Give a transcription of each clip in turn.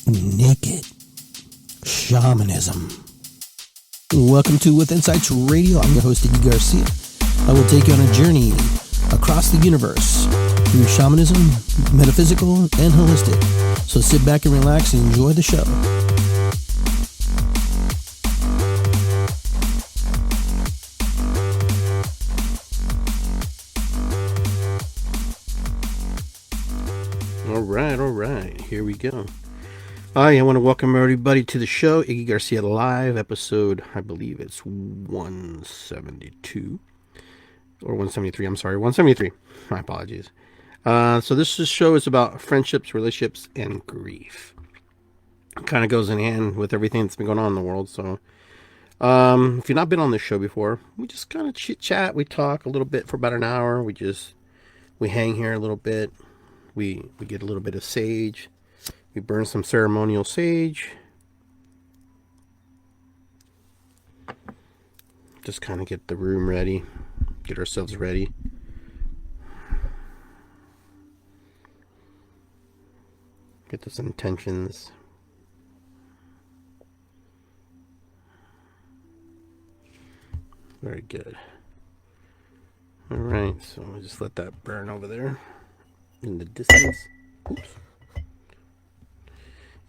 Naked Shamanism. Welcome to With Insights Radio. I'm your host, Iggy Garcia. I will take you on a journey across the universe through shamanism, metaphysical, and holistic. So sit back and relax and enjoy the show. All right, here we go. I want to welcome everybody to the show, Iggy Garcia Live, episode, I believe it's 172, or 173, I'm sorry, 173, my apologies. So this show is about friendships, relationships, and grief. It kind of goes in hand with everything that's been going on in the world, so if you've not been on this show before, we just kind of chit-chat, we talk a little bit for about an hour, we hang here a little bit, we get a little bit of sage. We burn some ceremonial sage. Just kind of get the room ready. Get ourselves ready. Get those intentions. Very good. Alright, so we'll just let that burn over there in the distance. Oops.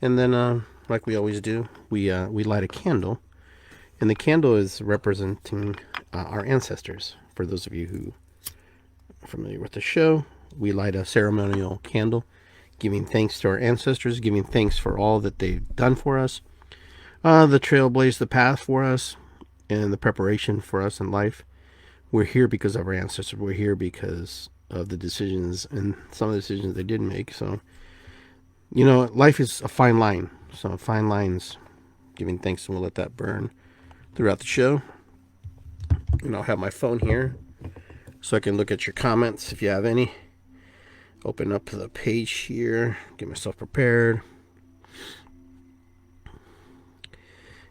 And then, like we always do, we light a candle, and the candle is representing our ancestors. For those of you who are familiar with the show, we light a ceremonial candle, giving thanks to our ancestors, giving thanks for all that they've done for us, the trailblaze the path for us, and the preparation for us in life. We're here because of our ancestors. We're here because of the decisions and some of the decisions they did make. So, you know, life is a fine line. So fine lines, giving thanks, and we'll let that burn throughout the show. And I'll have my phone here so I can look at your comments if you have any. Open up the page here, get myself prepared,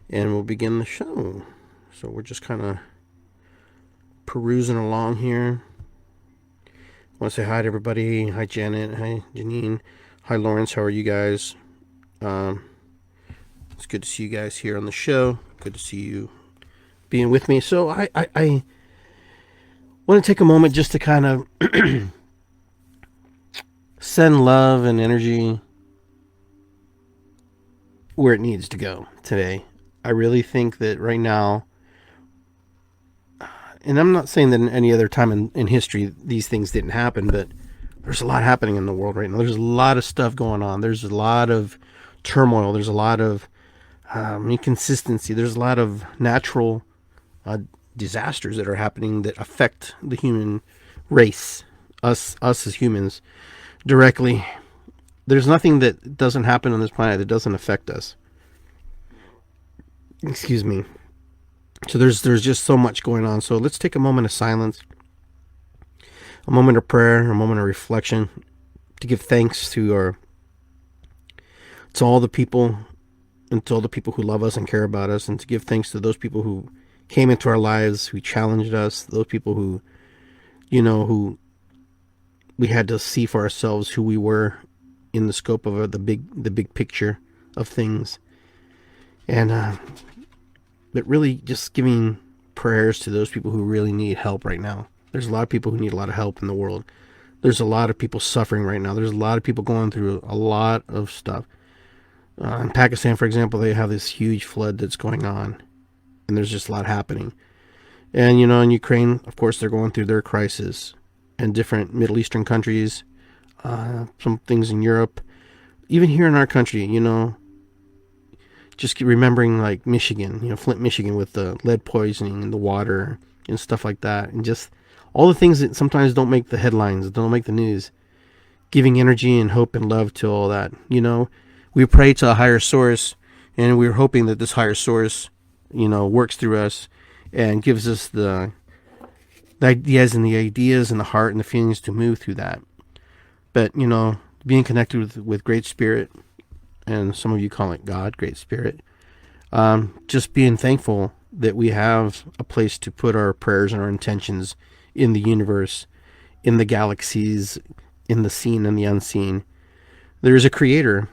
and we'll begin the show. So we're just kind of perusing along here. I want to say hi to everybody. Hi Janet, hi Janine. Hi, Lawrence. How are you guys? It's good to see you guys here on the show. Good to see you being with me. So I want to take a moment just to kind of send love and energy where it needs to go today. I really think that right now, and I'm not saying that in any other time in history these things didn't happen, but there's a lot happening in the world right now. There's a lot of stuff going on. There's a lot of turmoil. There's a lot of inconsistency. There's a lot of natural disasters that are happening that affect the human race, us as humans, directly. There's nothing that doesn't happen on this planet that doesn't affect us. Excuse me. So there's just so much going on. So let's take a moment of silence. A moment of prayer, a moment of reflection, to give thanks to all the people, and to all the people who love us and care about us, and to give thanks to those people who came into our lives, who challenged us, those people who, who we had to see for ourselves who we were in the scope of the big picture of things, and but really just giving prayers to those people who really need help right now. There's a lot of people who need a lot of help in the world. There's a lot of people suffering right now. There's a lot of people going through a lot of stuff. In Pakistan, for example, they have this huge flood that's going on, and there's just a lot happening. And, in Ukraine, of course, they're going through their crisis, and different Middle Eastern countries, some things in Europe, even here in our country, just keep remembering, like Michigan, Flint, Michigan, with the lead poisoning in the water and stuff like that, and just all the things that sometimes don't make the headlines, don't make the news, giving energy and hope and love to all that. We pray to a higher source, and we're hoping that this higher source, works through us and gives us the ideas and the heart and the feelings to move through that. But, being connected with Great Spirit, and some of you call it God, Great Spirit, just being thankful that we have a place to put our prayers and our intentions in the universe, in the galaxies, in the seen and the unseen. There is a creator,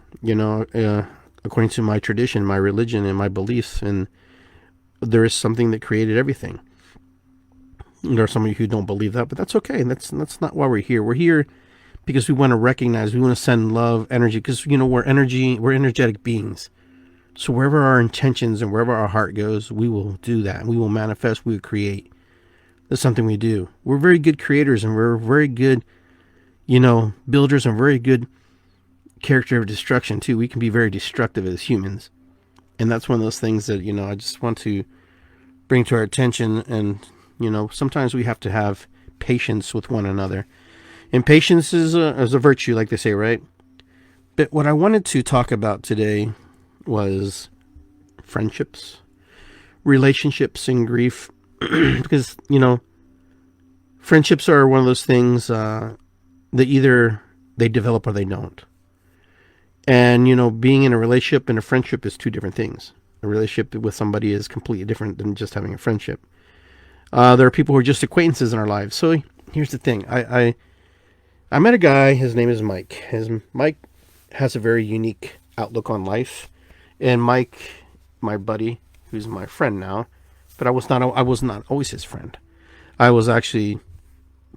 according to my tradition, my religion, and my beliefs. And there is something that created everything. There are some of you who don't believe that, but that's okay. That's not why we're here. We're here because we want to recognize, we want to send love, energy, because, we're energetic beings. So wherever our intentions and wherever our heart goes, we will do that. We will manifest, we will create. That's something we do. We're very good creators, and we're very good, builders, and very good character of destruction too. We can be very destructive as humans. And that's one of those things that, I just want to bring to our attention. And, sometimes we have to have patience with one another. And patience is a virtue, like they say, right? But what I wanted to talk about today was friendships, relationships, and grief. Because, friendships are one of those things that either they develop or they don't. And, being in a relationship and a friendship is two different things. A relationship with somebody is completely different than just having a friendship. There are people who are just acquaintances in our lives. So here's the thing. I met a guy, his name is Mike. Mike has a very unique outlook on life. And Mike, my buddy, who's my friend now, but I was not always his friend. I was actually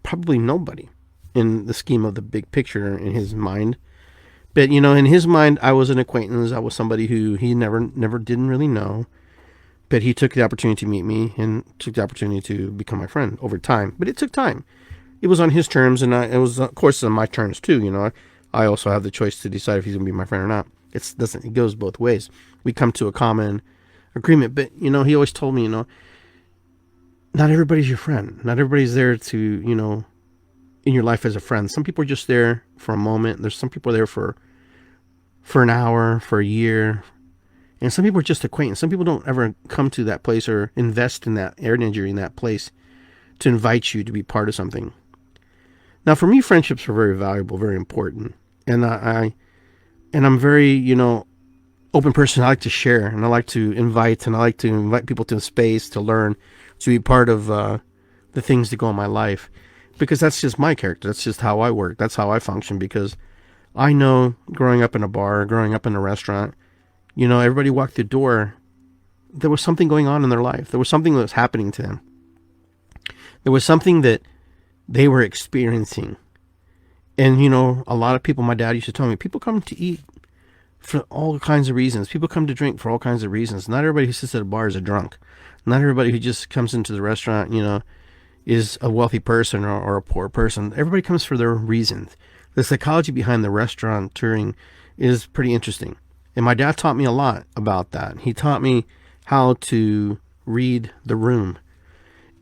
probably nobody in the scheme of the big picture in his mind. But, in his mind, I was an acquaintance. I was somebody who he never didn't really know. But he took the opportunity to meet me and took the opportunity to become my friend over time. But it took time. It was on his terms, and it was, of course, on my terms too. I also have the choice to decide if he's going to be my friend or not. It goes both ways. We come to a common agreement. But, he always told me, not everybody's your friend. Not everybody's there to, in your life as a friend. Some people are just there for a moment. There's some people there for an hour, for a year. And some people are just acquaintance. Some people don't ever come to that place or invest in that energy in that place to invite you to be part of something. Now, for me, friendships are very valuable, very important. And I'm very, open person. I like to share, and I like to invite people to space to learn, to be part of the things that go in my life. Because that's just my character. That's just how I work. That's how I function. Because I know, growing up in a bar, growing up in a restaurant, everybody walked through the door, there was something going on in their life. There was something that was happening to them. There was something that they were experiencing. And, a lot of people, my dad used to tell me, people come to eat for all kinds of reasons. People come to drink for all kinds of reasons. Not everybody who sits at a bar is a drunk. Not everybody who just comes into the restaurant, is a wealthy person or a poor person. Everybody comes for their reasons. The psychology behind the restaurant touring is pretty interesting. And my dad taught me a lot about that. He taught me how to read the room.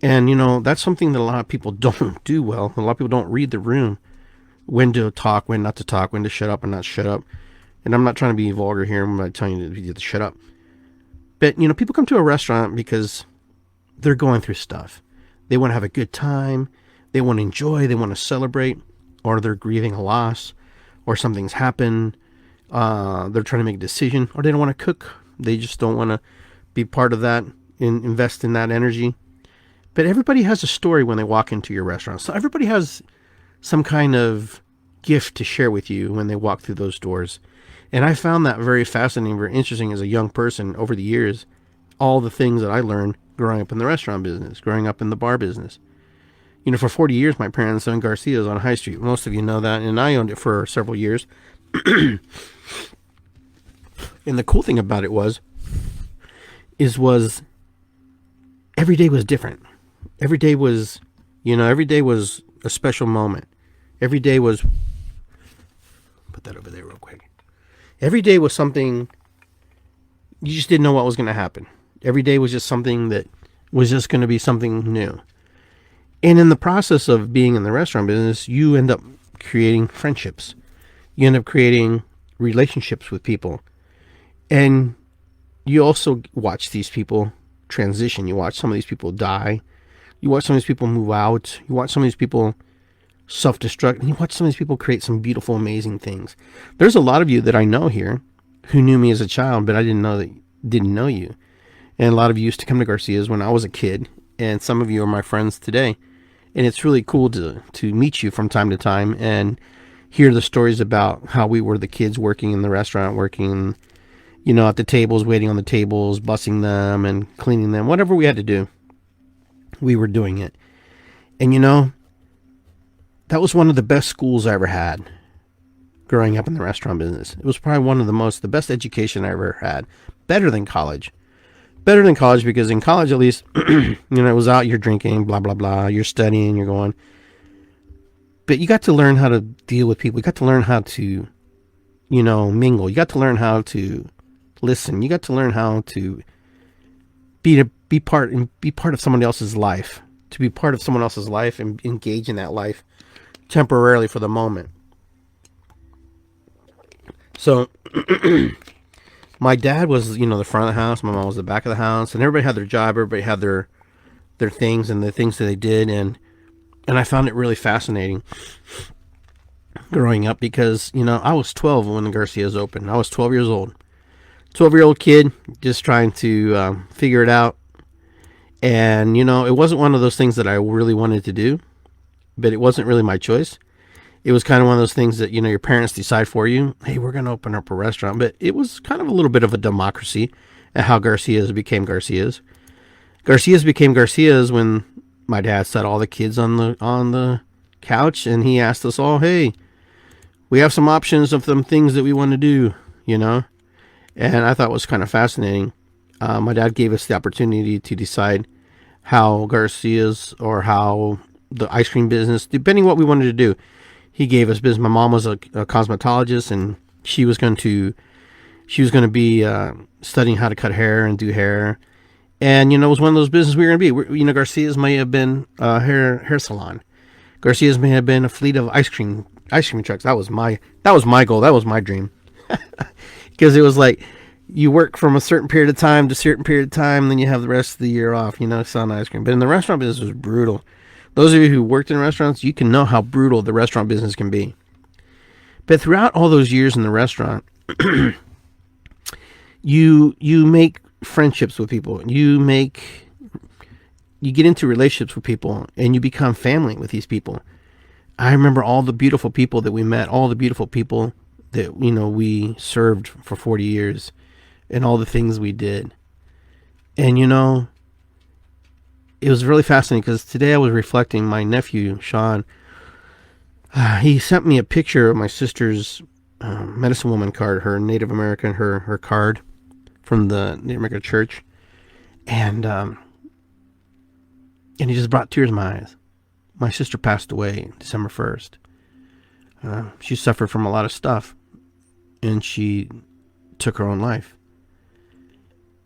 And, that's something that a lot of people don't do well. A lot of people don't read the room. When to talk, when not to talk, when to shut up and not shut up. And I'm not trying to be vulgar here. I'm not telling you to shut up. But, people come to a restaurant because they're going through stuff. They want to have a good time. They want to enjoy. They want to celebrate. Or they're grieving a loss. Or something's happened. They're trying to make a decision. Or they don't want to cook. They just don't want to be part of that and invest in that energy. But everybody has a story when they walk into your restaurant. So everybody has some kind of gift to share with you when they walk through those doors. And I found that very fascinating, very interesting as a young person over the years. All the things that I learned growing up in the restaurant business, growing up in the bar business. For 40 years, my parents owned Garcia's on High Street. Most of you know that. And I owned it for several years. And the cool thing about it was every day was different. Every day was a special moment. Every day was, put that over there real quick. Every day was something, you just didn't know what was going to happen. Every day was just something that was just going to be something new. And in the process of being in the restaurant business, you end up creating friendships. You end up creating relationships with people. And you also watch these people transition. You watch some of these people die. You watch some of these people move out. You watch some of these people self-destruct. And you watch some of these people create some beautiful, amazing things. There's a lot of you that I know here who knew me as a child, but I didn't know you. And a lot of you used to come to Garcia's when I was a kid. And some of you are my friends today. And it's really cool to meet you from time to time and hear the stories about how we were the kids working in the restaurant, working at the tables, waiting on the tables, bussing them and cleaning them, whatever we had to do, we were doing it. And that was one of the best schools I ever had growing up in the restaurant business. It was probably one of the best education I ever had. Better than college. Better than college, because in college, at least, it was out, you're drinking, blah, blah, blah, you're studying, you're going. But you got to learn how to deal with people. You got to learn how to, mingle. You got to learn how to listen. You got to learn how to be part of somebody else's life. To be part of someone else's life and engage in that life temporarily for the moment. So my dad was, the front of the house. My mom was the back of the house, and everybody had their job. Everybody had their things and the things that they did. And I found it really fascinating growing up, because, I was 12 when the Garcias opened. I was 12 years old. 12-year-old kid just trying to figure it out. And, it wasn't one of those things that I really wanted to do, but it wasn't really my choice. It was kind of one of those things that, your parents decide for you. Hey, we're going to open up a restaurant. But it was kind of a little bit of a democracy at how Garcias became Garcias. Garcias became Garcias when my dad set all the kids on the couch, and he asked us all, hey, we have some options of some things that we want to do, And I thought it was kind of fascinating. My dad gave us the opportunity to decide how Garcias, or how the ice cream business, depending what we wanted to do. He gave us business. My mom was a cosmetologist, and she was going to be studying how to cut hair and do hair. And, it was one of those businesses we were going to be. Garcia's may have been a hair salon. Garcia's may have been a fleet of ice cream trucks. That was my goal. That was my dream. Because it was like, you work from a certain period of time to a certain period of time, then you have the rest of the year off, selling ice cream. But in the restaurant business, it was brutal. Those of you who worked in restaurants, you can know how brutal the restaurant business can be. But throughout all those years in the restaurant, you make friendships with people. You get into relationships with people, and you become family with these people. I remember all the beautiful people that we met, all the beautiful people that, we served for 40 years, and all the things we did. And, it was really fascinating, because today I was reflecting. My nephew, Sean, he sent me a picture of my sister's medicine woman card, her Native American, her card from the Native American church. And he just brought tears in my eyes. My sister passed away December 1st. She suffered from a lot of stuff, and she took her own life.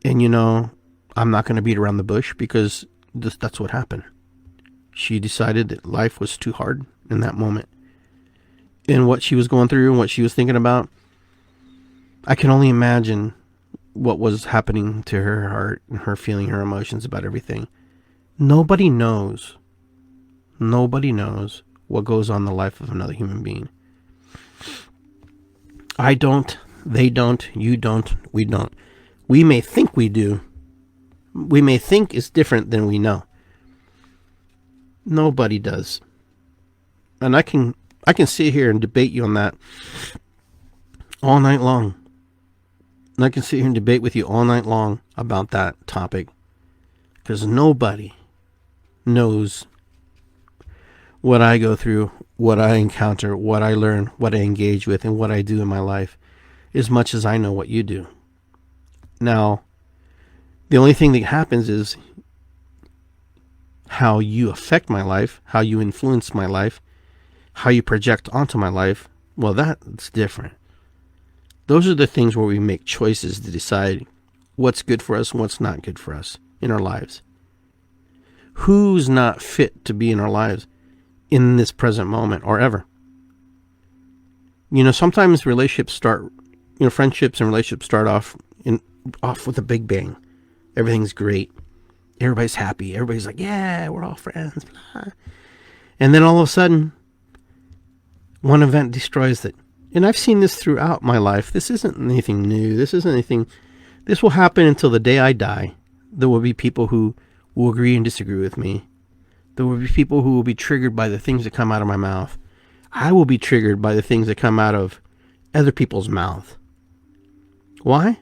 And, I'm not going to beat around the bush, because that's what happened. She decided that life was too hard in that moment. And what she was going through and what she was thinking about, I can only imagine what was happening to her heart and her feeling, her emotions about everything. Nobody knows what goes on in the life of another human being. I don't, they don't, you don't, we don't. We may think we do. We may think it's different than we know. Nobody does. And I can sit here and debate you on that all night long. And I can sit here and debate with you all night long about that topic. Because nobody knows what I go through, what I encounter, what I learn, what I engage with, and what I do in my life, as much as I know what you do. Now, the only thing that happens is how you affect my life, how you influence my life, how you project onto my life. Well, that's different. Those are the things where we make choices to decide what's good for us and what's not good for us in our lives. Who's not fit to be in our lives in this present moment or ever? Sometimes relationships start, friendships and relationships start off with a big bang. Everything's great. Everybody's happy. Everybody's like, yeah, we're all friends. Blah. And then all of a sudden, one event destroys it. And I've seen this throughout my life. This isn't anything new. This will happen until the day I die. There will be people who will agree and disagree with me. There will be people who will be triggered by the things that come out of my mouth. I will be triggered by the things that come out of other people's mouth. Why?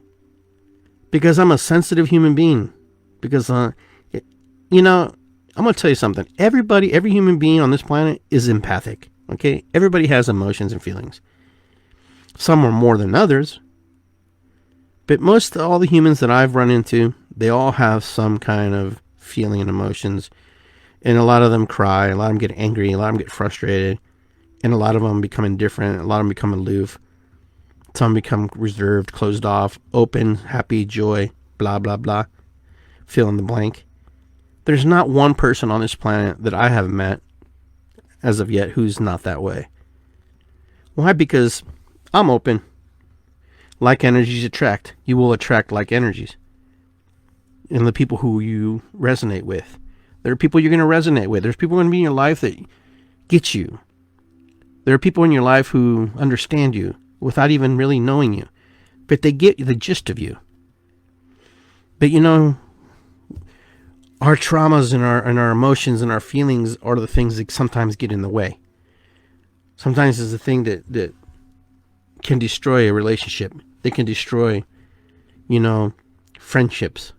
because I'm a sensitive human being. Because, you know, I'm going to tell you something. Every human being on this planet is empathic. Okay? Everybody has emotions and feelings. Some are more than others. But most all the humans that I've run into, they all have some kind of feeling and emotions. And a lot of them cry. A lot of them get angry. A lot of them get frustrated. And a lot of them become indifferent. A lot of them become aloof. Some become reserved, closed off, open, happy, joy, blah, blah, blah. Fill in the blank. There's not one person on this planet that I have met as of yet who's not that way. Why? Because I'm open. Like energies attract. You will attract like energies. And the people who you resonate with. There are people you're going to resonate with. There's people going to be in your life that get you. There are people in your life who understand you without even really knowing you. But they get the gist of you. But you know, our traumas and our emotions and our feelings are the things that sometimes get in the way. Sometimes it's the thing that can destroy a relationship. They can destroy, you know, friendships,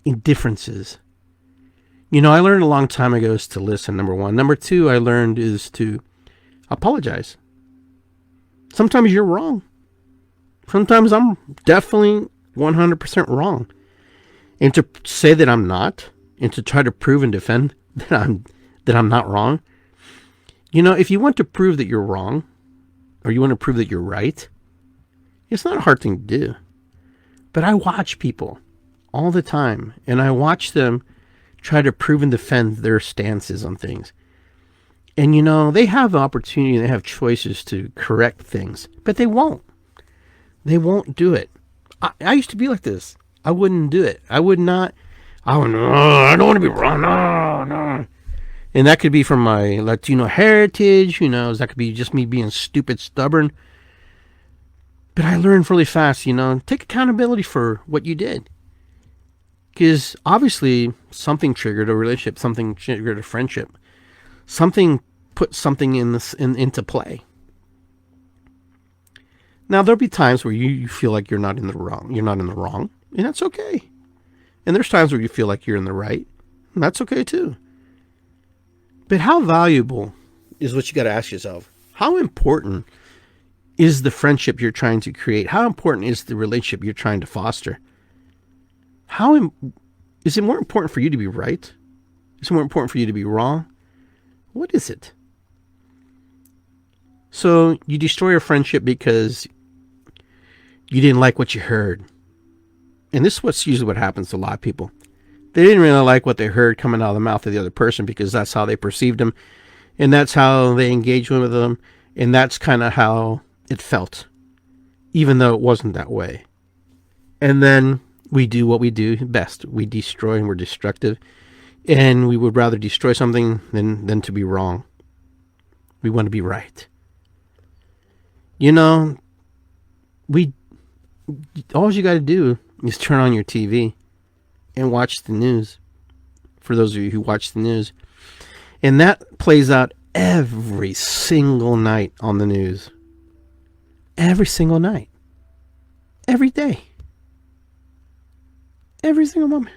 indifferences. You know, I learned a long time ago is to listen, number one. Number two, I learned is to apologize. Sometimes you're wrong. Sometimes I'm definitely 100% wrong. And to say that I'm not, and to try to prove and defend that I'm not wrong. You know, if you want to prove that you're wrong, or you want to prove that you're right, it's not a hard thing to do. But I watch people all the time, and I watch them try to prove and defend their stances on things. And you know, they have the opportunity, they have choices to correct things, but they won't. They won't do it. I used to be like this. I wouldn't do it. I would not. I don't want to be wrong. No. And that could be from my Latino heritage, you know, that could be just me being stupid, stubborn. But I learned really fast, you know, take accountability for what you did. Because obviously something triggered a relationship, something triggered a friendship. Something put something into play. Now, there'll be times where you feel like you're not in the wrong. You're not in the wrong, and that's okay. And there's times where you feel like you're in the right, and that's okay too. But how valuable is what you got to ask yourself? How important is the friendship you're trying to create? How important is the relationship you're trying to foster? Is it more important for you to be right? Is it more important for you to be wrong? What is it? So you destroy a friendship because you didn't like what you heard. And this is what's usually what happens to a lot of people. They didn't really like what they heard coming out of the mouth of the other person because that's how they perceived them. And that's how they engaged with them. And that's kind of how it felt. Even though it wasn't that way. And then we do what we do best. We destroy and we're destructive. And we would rather destroy something than to be wrong. We want to be right. You know, all you got to do is turn on your TV and watch the news. For those of you who watch the news. And that plays out every single night on the news. Every single night. Every day. Every single moment.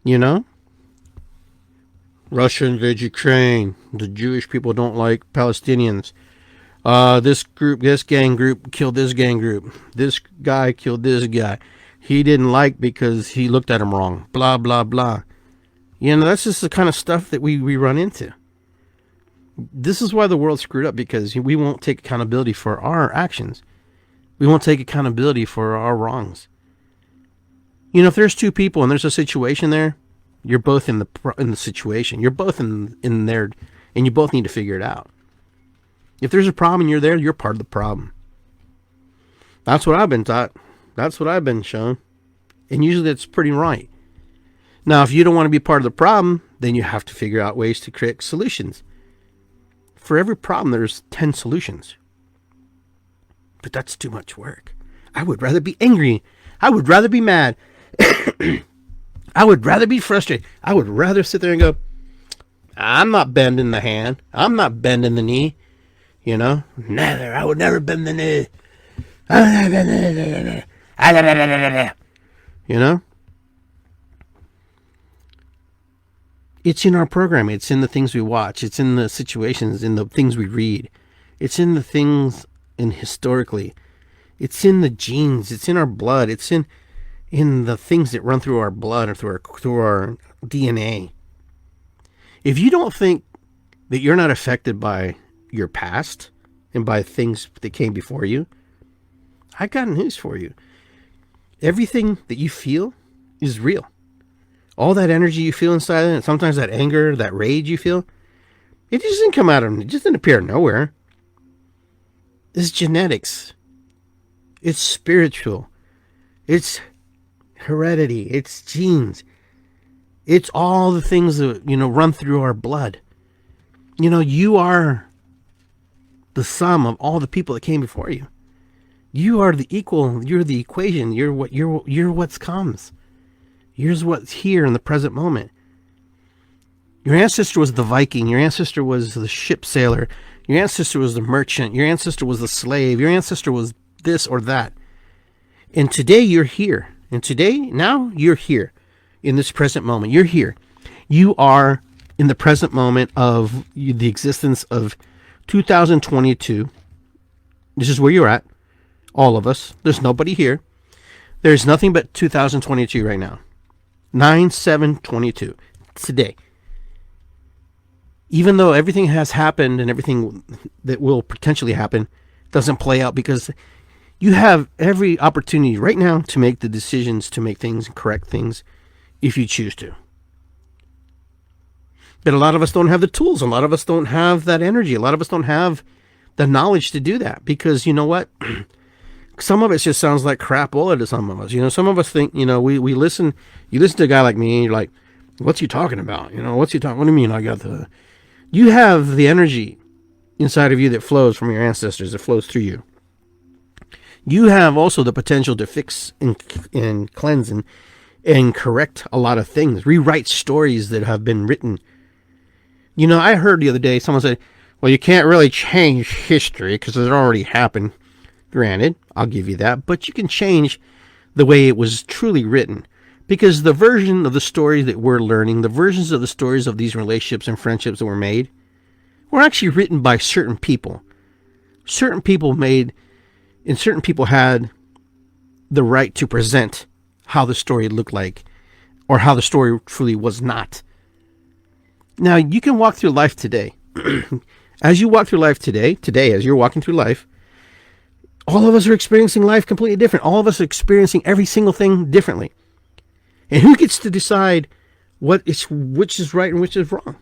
You know? Russia invades Ukraine. The Jewish people don't like Palestinians. This gang group killed this gang group. This guy killed this guy. He didn't like because he looked at him wrong. Blah, blah, blah. You know, that's just the kind of stuff that we run into. This is why the world's screwed up, because we won't take accountability for our actions. We won't take accountability for our wrongs. You know, if there's two people and there's a situation there, you're both in the situation. You're both in there, and you both need to figure it out. If there's a problem and you're there, you're part of the problem. That's what I've been taught. That's what I've been shown. And usually that's pretty right. Now, if you don't want to be part of the problem, then you have to figure out ways to create solutions. For every problem, there's 10 solutions. But that's too much work. I would rather be angry. I would rather be mad. I would rather be frustrated. I would rather sit there and go, I'm not bending the hand. I'm not bending the knee. You know, never. I would never bend the knee. I You know? It's in our programming. It's in the things we watch. It's in the situations, in the things we read. It's in the things, and historically. It's in the genes. It's in our blood. It's in the things that run through our blood or through our DNA. If you don't think that you're not affected by your past and by things that came before you, I got news for you. Everything that you feel is real. All that energy you feel inside, and sometimes that anger, that rage you feel, it just didn't come out of, it just didn't appear nowhere. It's genetics. It's spiritual. It's heredity. It's genes. It's all the things that, run through our blood. You are the sum of all the people that came before you. You are the equal. You're the equation. You're what's comes. Here's what's here in the present moment. Your ancestor was the Viking. Your ancestor was the ship sailor. Your ancestor was the merchant. Your ancestor was the slave. Your ancestor was this or that. And today you're here. And today, now you're here in this present moment. You're here. You are in the present moment of the existence of 2022. This is where you're at. All of us. There's nobody here. There's nothing but 2022 right now. 9/7/22. Today. Even though everything has happened and everything that will potentially happen doesn't play out, because you have every opportunity right now to make the decisions, to make things and correct things if you choose to. But a lot of us don't have the tools. A lot of us don't have that energy. A lot of us don't have the knowledge to do that, because you know what? Some of it just sounds like crapola to some of us. Some of us think, we listen. You listen to a guy like me, and you're like, what's he talking about? What's he talking? What do you mean I got the... You have the energy inside of you that flows from your ancestors, that flows through you. You have also the potential to fix and cleanse and correct a lot of things, rewrite stories that have been written. I heard the other day someone say, well, you can't really change history because it already happened. Granted, I'll give you that, but you can change the way it was truly written, because the version of the story that we're learning, the versions of the stories of these relationships and friendships that were made, were actually written by certain people. Certain people made, and certain people had the right to present how the story looked like, or how the story truly was not. Now, you can walk through life today. As you walk through life today, as you're walking through life, all of us are experiencing life completely different. All of us are experiencing every single thing differently. And who gets to decide which is right and which is wrong?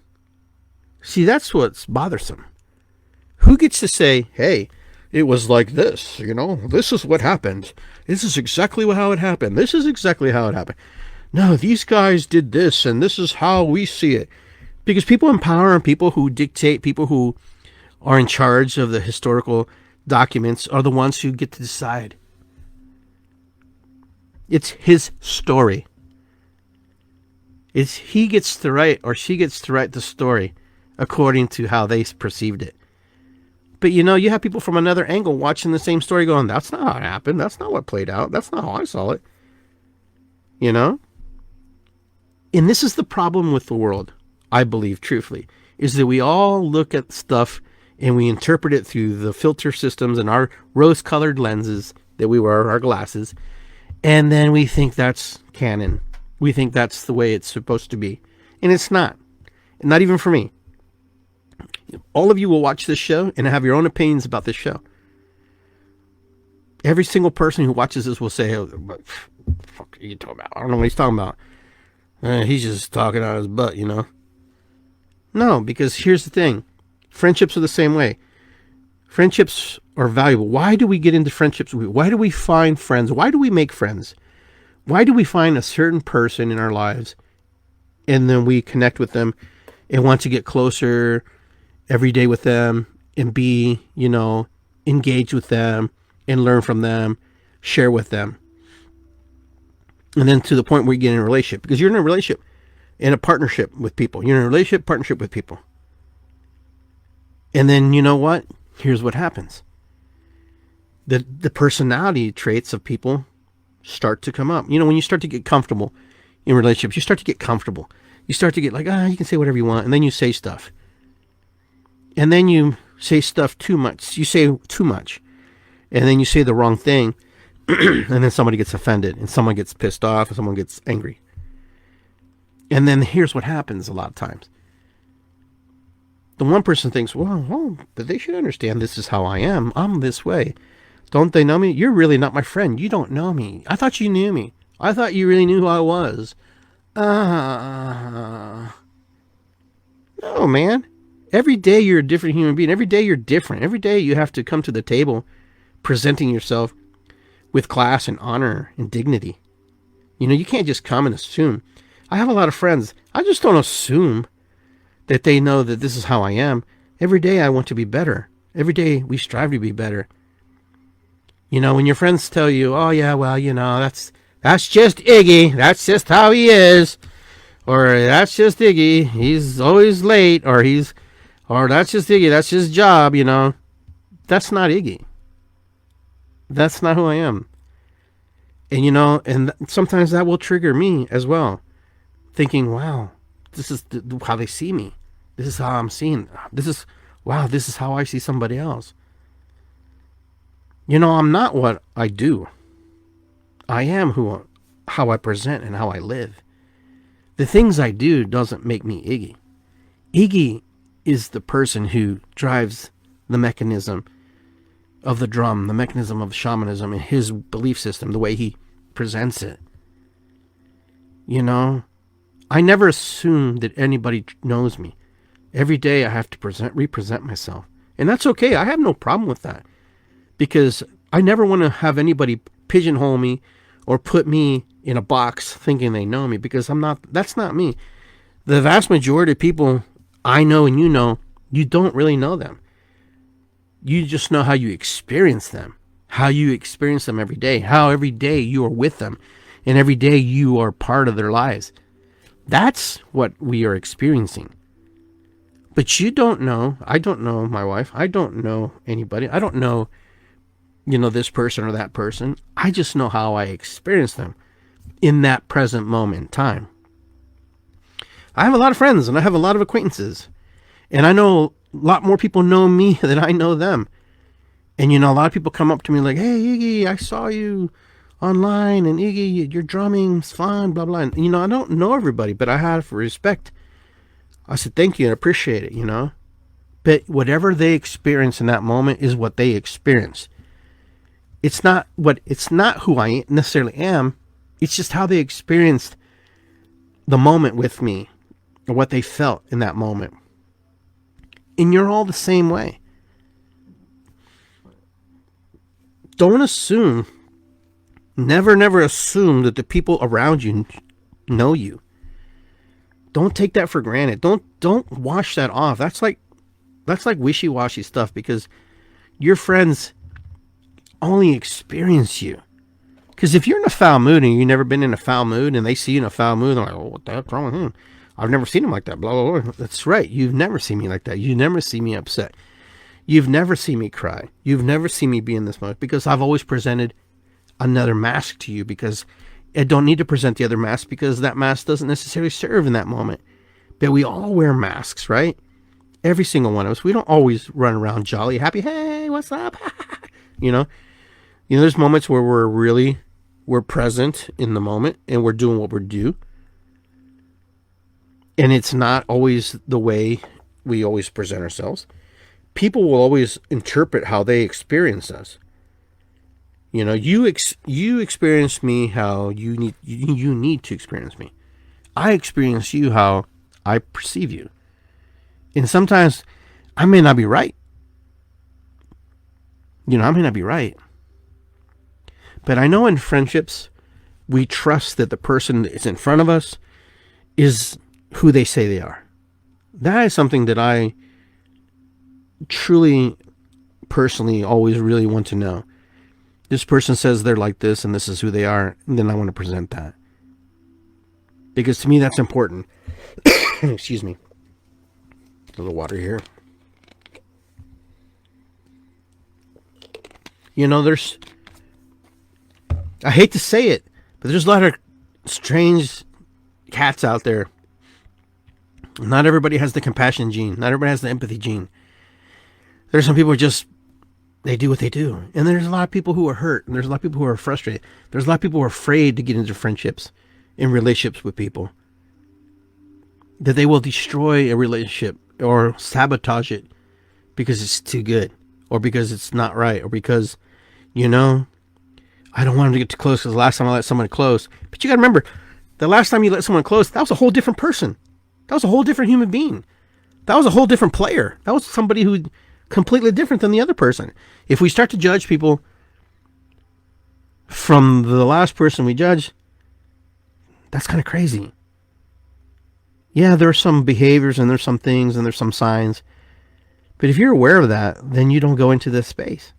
See, that's what's bothersome. Who gets to say, hey, it was like this, this is what happened. This is exactly how it happened. This is exactly how it happened. No, these guys did this, and this is how we see it. Because people in power and people who dictate, people who are in charge of the historical documents are the ones who get to decide. It's his story. He gets to write, or she gets to write the story according to how they perceived it. But you have people from another angle watching the same story going, that's not how it happened. That's not what played out. That's not how I saw it. And this is the problem with the world, I believe, truthfully, is that we all look at stuff and we interpret it through the filter systems and our rose-colored lenses that we wear, our glasses, and then we think that's canon. We think that's the way it's supposed to be. And it's not. Not even for me. All of you will watch this show and have your own opinions about this show. Every single person who watches this will say, what the fuck are you talking about? I don't know what he's talking about. He's just talking out of his butt, No, because here's the thing. Friendships are the same way. Friendships are valuable. Why do we get into friendships? Why do we find friends? Why do we make friends? Why do we find a certain person in our lives and then we connect with them and want to get closer every day with them and be, engage with them and learn from them, share with them? And then to the point where you get in a relationship, because you're in a relationship, in a partnership with people. You're in a relationship, partnership with people. And then, you know what? Here's what happens. The personality traits of people start to come up. When you start to get comfortable in relationships, you start to get comfortable. You start to get like, you can say whatever you want. And then you say stuff. And then you say stuff too much. You say too much. And then you say the wrong thing. And then somebody gets offended. And someone gets pissed off. And someone gets angry. And then here's what happens a lot of times. The one person thinks, well, they should understand this is how I am. I'm this way. Don't they know me? You're really not my friend. You don't know me. I thought you knew me. I thought you really knew who I was. No, man. Every day you're a different human being. Every day you're different. Every day you have to come to the table presenting yourself with class and honor and dignity. You can't just come and assume. I have a lot of friends. I just don't assume that they know that this is how I am. Every day I want to be better. Every day we strive to be better. When your friends tell you, oh yeah, well, that's just Iggy. That's just how he is. Or that's just Iggy. He's always late. Or that's just Iggy. That's his job, That's not Iggy. That's not who I am. And, and sometimes that will trigger me as well. Thinking, wow, this is how they see me. This is how I'm seen. This is how I see somebody else. I'm not what I do. I am how I present and how I live. The things I do doesn't make me Iggy. Iggy is the person who drives the mechanism of the drum, the mechanism of shamanism, and his belief system, the way he presents it. I never assume that anybody knows me. Every day I have to represent myself. And that's okay. I have no problem with that. Because I never want to have anybody pigeonhole me or put me in a box thinking they know me, because that's not me. The vast majority of people I know and you don't really know them. You just know how you experience them. How you experience them every day. How every day you are with them. And every day you are part of their lives. That's what we are experiencing. But you don't know. I don't know my wife. I don't know anybody. I don't know, this person or that person. I just know how I experience them in that present moment in time. I have a lot of friends and I have a lot of acquaintances. And I know a lot more people know me than I know them. And, a lot of people come up to me like, hey, Iggy, I saw you online, and Iggy, your drumming's fun, blah, blah. And, I don't know everybody, but I have respect. I said, thank you, and appreciate it, But whatever they experience in that moment is what they experience. It's not who I necessarily am. It's just how they experienced the moment with me, or what they felt in that moment. And you're all the same way. Don't assume, never assume that the people around you know you. Don't take that for granted. Don't wash that off. That's like wishy-washy stuff, because your friends only experience you. Because if you're in a foul mood and you've never been in a foul mood and they see you in a foul mood, they're like, oh, what the heck's wrong with him? I've never seen him like that, blah, blah, blah. That's right. You've never seen me like that. You never see me upset. You've never seen me cry. You've never seen me be in this mode, because I've always presented another mask to you, because I don't need to present the other mask, because that mask doesn't necessarily serve in that moment. But we all wear masks, right? Every single one of us. We don't always run around jolly, happy, hey, what's up? There's moments where we're present in the moment and we're doing what we're due. And it's not always the way we always present ourselves. People will always interpret how they experience us. You experience me how you need to experience me. I experience you how I perceive you. And sometimes I may not be right. I may not be right. But I know in friendships, we trust that the person that's in front of us is who they say they are. That is something that I truly, personally, always really want to know. This person says they're like this and this is who they are, and then I want to present that. Because to me, that's important. Excuse me. A little water here. I hate to say it, but there's a lot of strange cats out there. Not everybody has the compassion gene. Not everybody has the empathy gene. There's some people who just, they do what they do. And there's a lot of people who are hurt. And there's a lot of people who are frustrated. There's a lot of people who are afraid to get into friendships and relationships with people. That they will destroy a relationship or sabotage it because it's too good. Or because it's not right. Or because, I don't want them to get too close because the last time I let someone close. But you got to remember, the last time you let someone close, that was a whole different person. That was a whole different human being. That was a whole different player. That was somebody who completely different than the other person. If we start to judge people from the last person we judge, that's kind of crazy. Yeah, there are some behaviors and there's some things and there's some signs. But if you're aware of that, then you don't go into this space.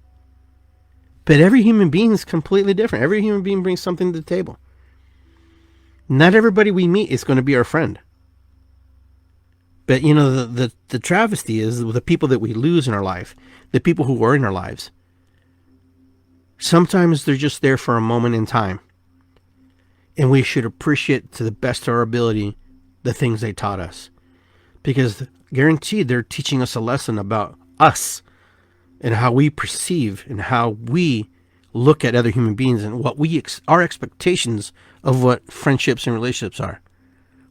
But every human being is completely different. Every human being brings something to the table. Not everybody we meet is going to be our friend. But, the travesty is the people that we lose in our life, the people who are in our lives. Sometimes they're just there for a moment in time. And we should appreciate to the best of our ability the things they taught us. Because guaranteed they're teaching us a lesson about us and how we perceive and how we look at other human beings and what our expectations of what friendships and relationships are.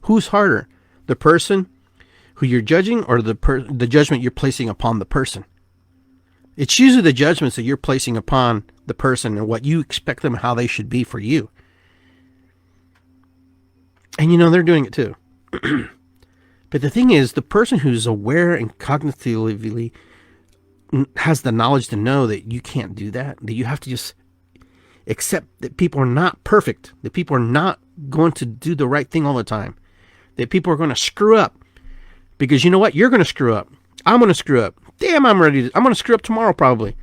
Who's harder? The person who you're judging or the judgment you're placing upon the person? It's usually the judgments that you're placing upon the person and what you expect them, how they should be for you. And they're doing it too. But the thing is, the person who's aware and cognitively has the knowledge to know that you can't do that you have to just accept that people are not perfect, that people are not going to do the right thing all the time, that people are going to screw up. Because you know what? You're going to screw up. I'm going to screw up. Damn, I'm going to screw up tomorrow probably.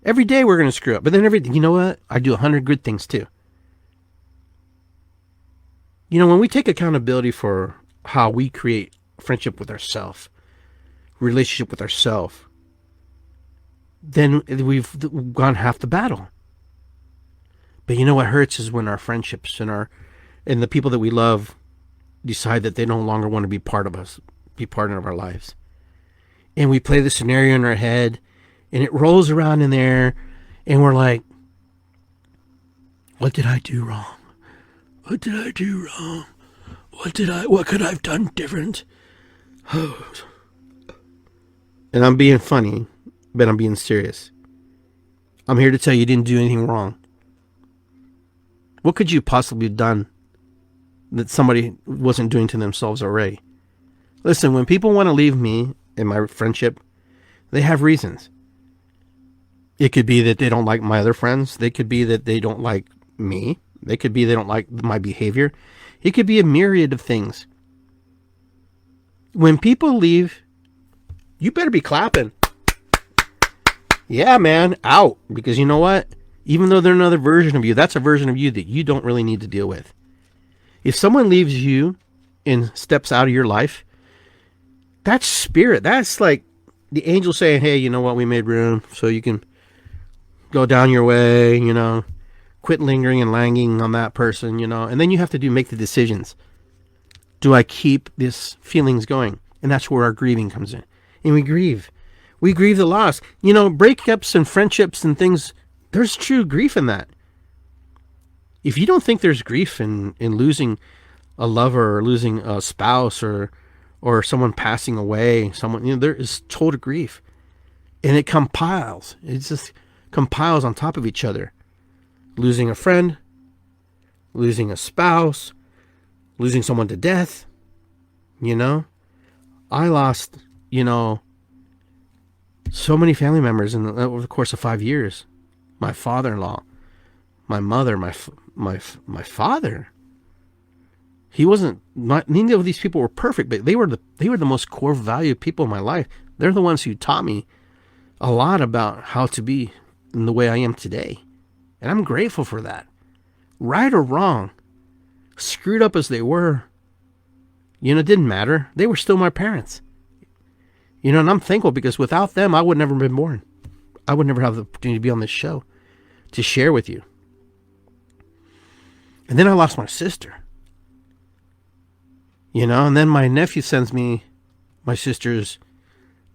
Every day we're going to screw up. But then you know what? I do 100 good things too. When we take accountability for how we create friendship with ourselves, relationship with ourselves, then we've gone half the battle. But what hurts is when our friendships and the people that we love decide that they no longer want to be part of us, be part of our lives. And we play the scenario in our head and it rolls around in there and we're like, what did I do wrong? What did I do wrong? What could I have done different? And I'm being funny, but I'm being serious. I'm here to tell you didn't do anything wrong. What could you possibly have done that somebody wasn't doing to themselves already? Listen, when people want to leave me in my friendship, they have reasons. It could be that they don't like my other friends. They could be that they don't like me. They could be they don't like my behavior. It could be a myriad of things. When people leave, you better be clapping. Yeah, man, out. Because you know what? Even though they're another version of you, that's a version of you that you don't really need to deal with. If someone leaves you and steps out of your life, that's spirit. That's like the angel saying, hey, you know what? We made room so you can go down your way, quit lingering and langing on that person, and then you have to make the decisions. Do I keep these feelings going? And that's where our grieving comes in. And we grieve the loss. Breakups and friendships and things, there's true grief in that. If you don't think there's grief in losing a lover or losing a spouse or someone passing away, there is total grief. And it compiles. It just compiles on top of each other. Losing a friend, losing a spouse, losing someone to death. I lost, so many family members over the course of 5 years. My father-in-law, my mother, my father. He wasn't. Neither of these people were perfect, but they were the most core valued people in my life. They're the ones who taught me a lot about how to be in the way I am today. And I'm grateful for that. Right or wrong, screwed up as they were, it didn't matter. They were still my parents. And I'm thankful because without them, I would never have been born. I would never have the opportunity to be on this show to share with you. And then I lost my sister. And then my nephew sends me my sister's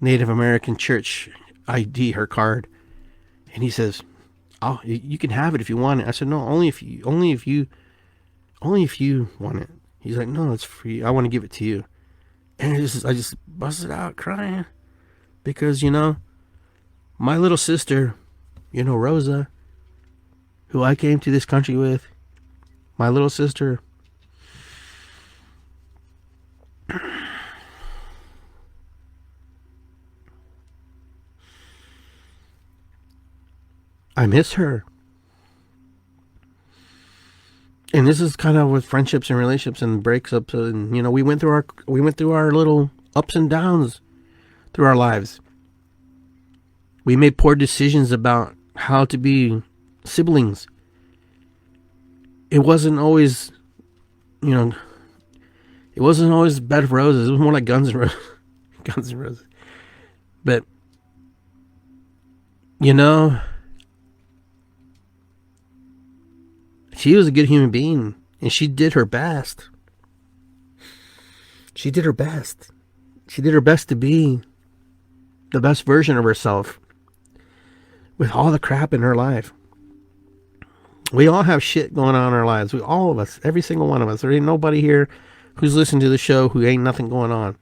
Native American church ID, her card. And he says, "Oh, you can have it if you want it." I said, "No, only if you want it." He's like, "No, it's free. I want to give it to you." And I just busted out crying because, my little sister, Rosa, who I came to this country with, my little sister, I miss her. And this is kind of with friendships and relationships and breakups, and we went through our little ups and downs through our lives. We made poor decisions about how to be siblings. It wasn't always, it wasn't always bed of roses. It was more like Guns and Roses. Guns and Roses. But, she was a good human being, and she did her best. She did her best. She did her best to be the best version of herself with all the crap in her life. We all have shit going on in our lives. All of us, every single one of us. There ain't nobody here who's listening to the show who ain't nothing going on.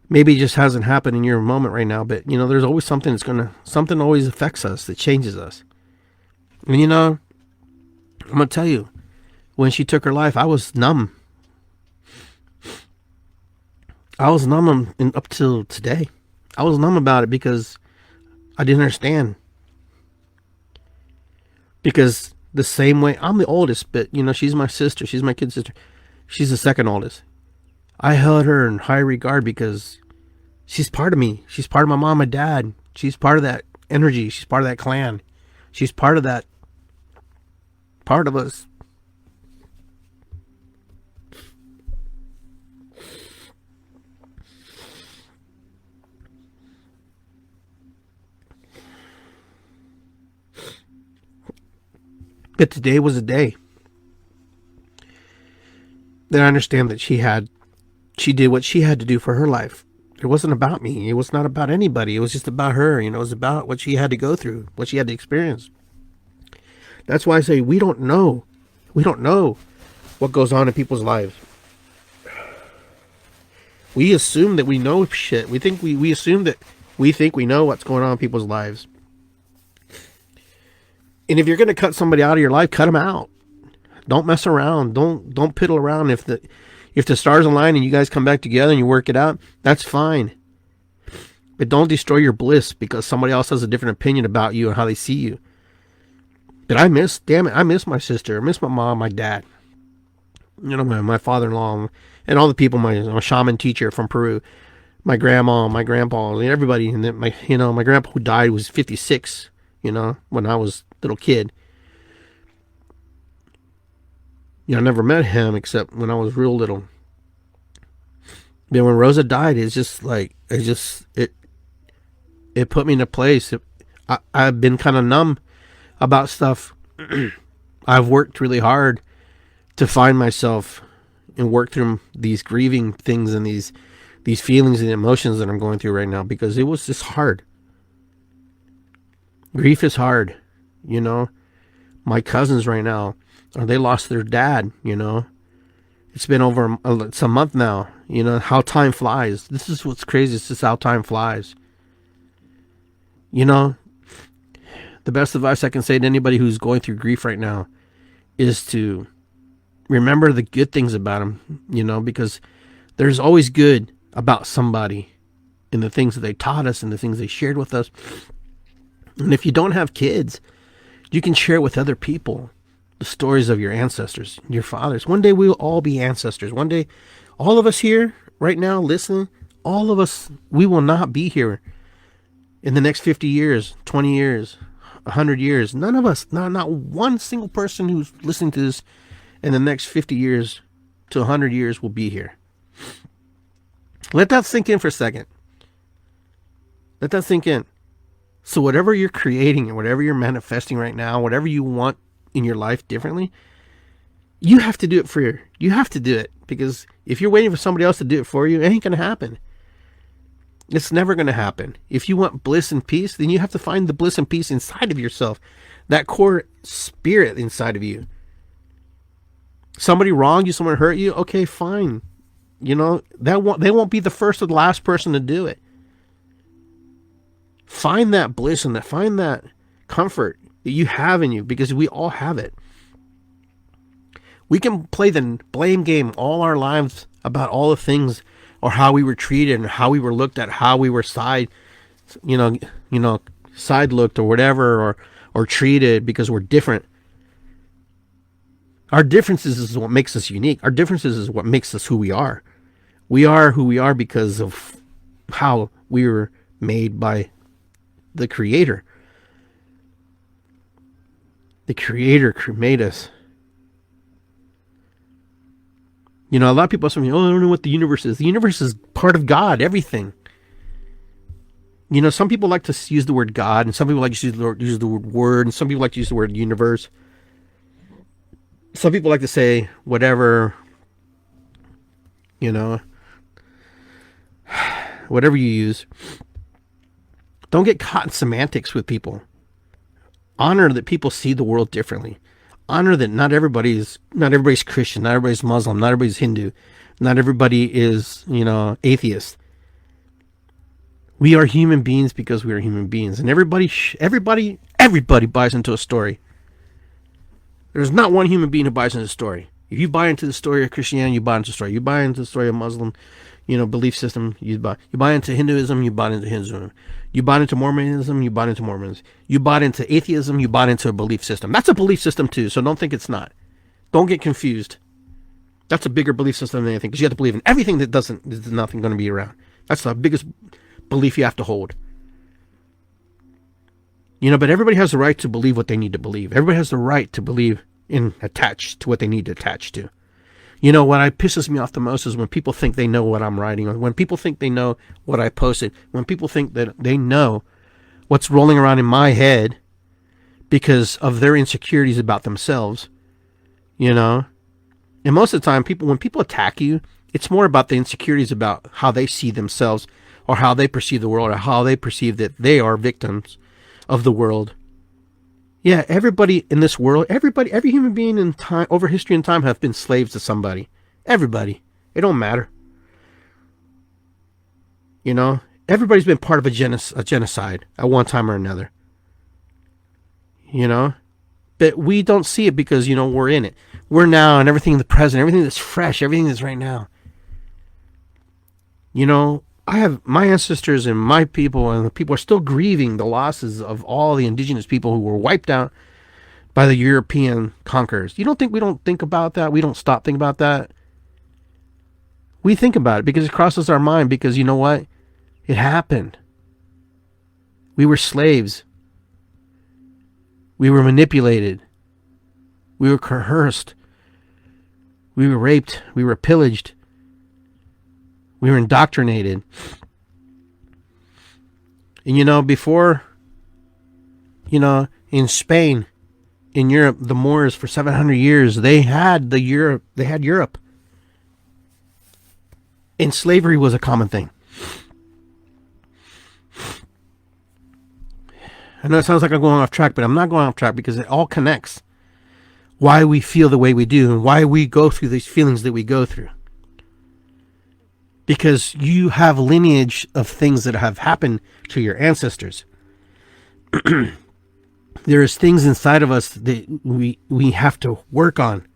Maybe it just hasn't happened in your moment right now, but there's always something something always affects us, that changes us. And I'm gonna tell you, when she took her life, I was numb. I was numb up till today. I was numb about it because I didn't understand. Because the same way, I'm the oldest, but she's my sister. She's my kid sister. She's the second oldest. I held her in high regard because she's part of me. She's part of my mom, my dad. She's part of that energy. She's part of that clan. She's part of that part of us. But today was a day that I understand that she did what she had to do for her life. It wasn't about me. It was not about anybody. It was just about her. It was about what she had to go through, what she had to experience. That's why I say we don't know. We don't know what goes on in people's lives. We assume that we know shit. We assume that we think we know what's going on in people's lives. And if you're going to cut somebody out of your life, cut them out. Don't mess around. Don't piddle around. If the stars align and you guys come back together and you work it out, that's fine. But don't destroy your bliss because somebody else has a different opinion about you and how they see you. But I miss my sister. I miss my mom, my dad. My father-in-law and all the people, my shaman teacher from Peru, my grandma, my grandpa, and everybody. And then my grandpa who died was 56, when I was a little kid. I never met him except when I was real little. But when Rosa died, it's just like, it put me in a place. I've been kind of numb about stuff. I've worked really hard to find myself and work through these grieving things and these feelings and emotions that I'm going through right now, because it was just hard. Grief is hard. My cousins right now, they lost their dad. It's been it's a month now. How time flies. This is what's crazy. It's just how time flies. The best advice I can say to anybody who's going through grief right now is to remember the good things about them, because there's always good about somebody in the things that they taught us and the things they shared with us. And if you don't have kids, you can share with other people the stories of your ancestors, your fathers. One day we'll all be ancestors. One day, all of us here right now listening, all of us, we will not be here in the next 50 years, 20 years, 100 years. None of us, not one single person who's listening to this in the next 50 years to 100 years will be here. Let that sink in for a second. Let that sink in. So whatever you're creating and whatever you're manifesting right now, whatever you want in your life differently, You have to do it you have to do it, because if you're waiting for somebody else to do it for you, it ain't going to happen. It's never going to happen. If you want bliss and peace, then you have to find the bliss and peace inside of yourself, that core spirit inside of you. Somebody wronged you, someone hurt you, okay, fine. They won't be the first or the last person to do it. Find that bliss and find that comfort that you have in you, because we all have it. We can play the blame game all our lives about all the things, or how we were treated and how we were looked at, how we were side looked or whatever, or treated, because we're different. Our differences is what makes us unique. Our differences is what makes us who we are. We are who we are because of how we were made by the Creator. The Creator made us. A lot of people ask me, I don't know what the universe is. The universe is part of God, everything. Some people like to use the word God, and some people like to use the word word, and some people like to use the word universe. Some people like to say whatever, whatever you use. Don't get caught in semantics with people. Honor that people see the world differently. Honor that not everybody's Christian, not everybody's Muslim, not everybody's Hindu, not everybody is, atheist. We are human beings because we are human beings, and everybody buys into a story. There's not one human being who buys into the story. If you buy into the story of Christianity, you buy into the story. You buy into the story of Muslim, belief system, you buy into Hinduism, you buy into Hinduism. You bought into Mormonism, you bought into Mormons. You bought into atheism, you bought into a belief system. That's a belief system too, so don't think it's not. Don't get confused. That's a bigger belief system than anything, because you have to believe in everything that is nothing going to be around. That's the biggest belief you have to hold. But everybody has the right to believe what they need to believe. Everybody has the right to believe in attached to what they need to attach to. What pisses me off the most is when people think they know what I'm writing, or when people think they know what I posted, when people think that they know what's rolling around in my head because of their insecurities about themselves, And most of the time, when people attack you, it's more about the insecurities about how they see themselves, or how they perceive the world, or how they perceive that they are victims of the world. Yeah, everybody in this world, every human being in time, over history and time, have been slaves to somebody. Everybody. It don't matter. Everybody's been part of a genocide at one time or another. But we don't see it because, we're in it. We're now, and everything in the present, everything that's fresh, everything that's right now. I have my ancestors and my people, and the people are still grieving the losses of all the indigenous people who were wiped out by the European conquerors. You don't think we don't think about that? We don't stop thinking about that? We think about it because it crosses our mind, because you know what? It happened. We were slaves. We were manipulated. We were coerced. We were raped. We were pillaged. We were indoctrinated. And before, in Spain, in Europe, the Moors, for 700 years, they had Europe. And slavery was a common thing. I know it sounds like I'm going off track, but I'm not going off track, because it all connects. Why we feel the way we do, and why we go through these feelings that we go through. Because you have lineage of things that have happened to your ancestors. There is things inside of us that we have to work on.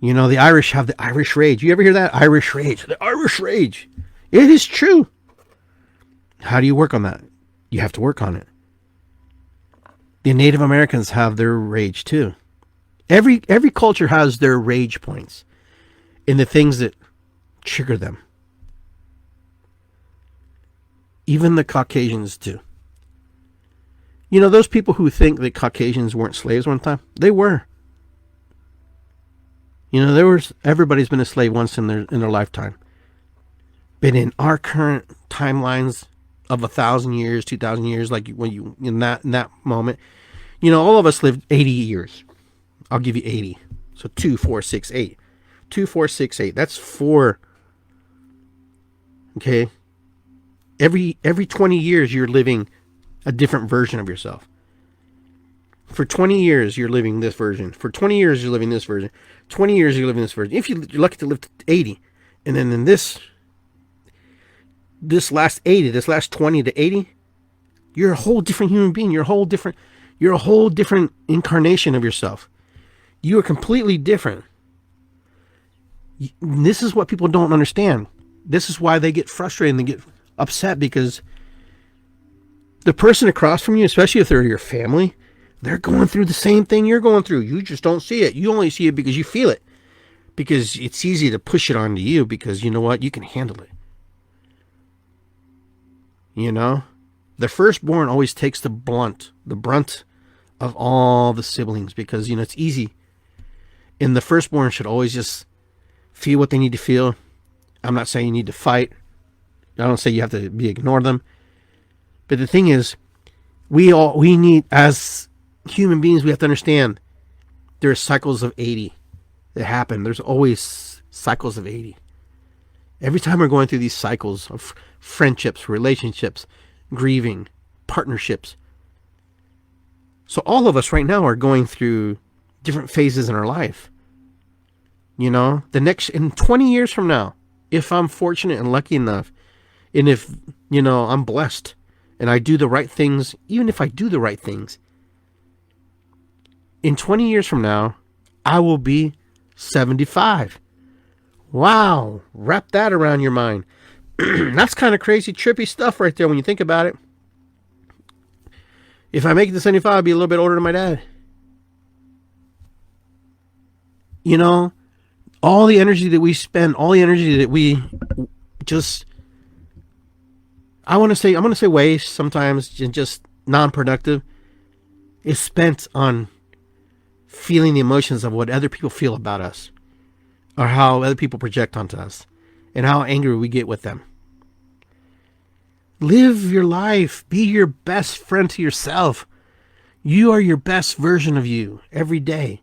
The Irish have the Irish rage. You ever hear that? Irish rage. The Irish rage. It is true. How do you work on that? You have to work on it. The Native Americans have their rage too. Every culture has their rage points in the things that trigger them. Even the Caucasians do. Those people who think that Caucasians weren't slaves one time, they were. Everybody's been a slave once in their lifetime. But in our current timelines of 1,000 years, 2,000 years, like when you in that moment, all of us lived 80 years. I'll give you 80. So 2, 4, 6, 8. 2, 4, 6, 8. That's 4. Okay. Every 20 years, you're living a different version of yourself. For 20 years, you're living this version. For 20 years, you're living this version. 20 years, you're living this version. If you're lucky to live to 80, and then in this last 80, this last 20 to 80, you're a whole different human being. You're a whole different incarnation of yourself. You are completely different. This is what people don't understand. This is why they get frustrated and they get upset, because the person across from you, especially if they're your family, they're going through the same thing you're going through. You just don't see it. You only see it because you feel it. Because it's easy to push it onto you, because you know what? You can handle it. You know? The firstborn always takes the brunt of all the siblings, because, you know, it's easy. And the firstborn should always just feel what they need to feel. I'm not saying you need to fight. I don't say you have to ignore them. But the thing is, we need, as human beings, we have to understand there are cycles of 80 that happen. There's always cycles of 80. Every time we're going through these cycles of friendships, relationships, grieving, partnerships. So all of us right now are going through different phases in our life. You know, in 20 years from now, if I'm fortunate and lucky enough, and if, you know, I'm blessed and I do the right things, even if I do the right things, in 20 years from now, I will be 75. Wow. Wrap that around your mind. That's kind of crazy, trippy stuff right there when you think about it. If I make it to 75, I'll be a little bit older than my dad. You know, all the energy that we spend, all the energy that we just, I'm going to say waste sometimes, just non-productive, is spent on feeling the emotions of what other people feel about us, or how other people project onto us, and how angry we get with them. Live your life. Be your best friend to yourself. You are your best version of you every day.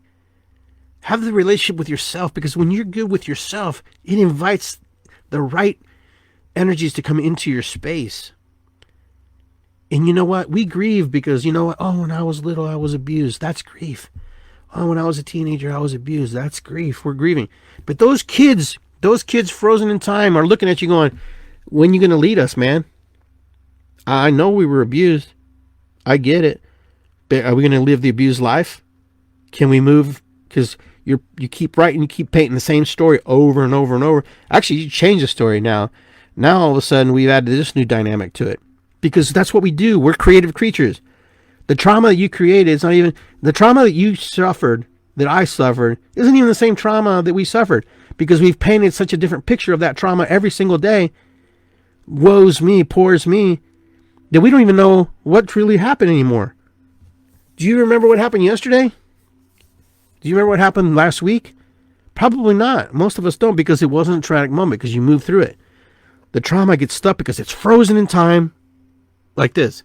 Have the relationship with yourself, because when you're good with yourself, it invites the right energies to come into your space. And you know what? We grieve because, you know what? Oh, when I was little, I was abused. That's grief. Oh, when I was a teenager, I was abused. That's grief. We're grieving. But those kids frozen in time are looking at you going, when are you going to lead us, man? I know we were abused. I get it. But are we going to live the abused life? Can we move? Because you keep writing, you keep painting the same story over and over and over. Actually, you change the story now. Now, all of a sudden, we've added this new dynamic to it. Because that's what we do. We're creative creatures. The trauma that you created is not even, the trauma that you suffered, that I suffered, isn't even the same trauma that we suffered, because we've painted such a different picture of that trauma every single day. Woes me, poors me, that we don't even know what really happened anymore. Do you remember what happened yesterday? Do you remember what happened last week? Probably not. Most of us don't, because it wasn't a traumatic moment, because you moved through it. The trauma gets stuck because it's frozen in time, like this.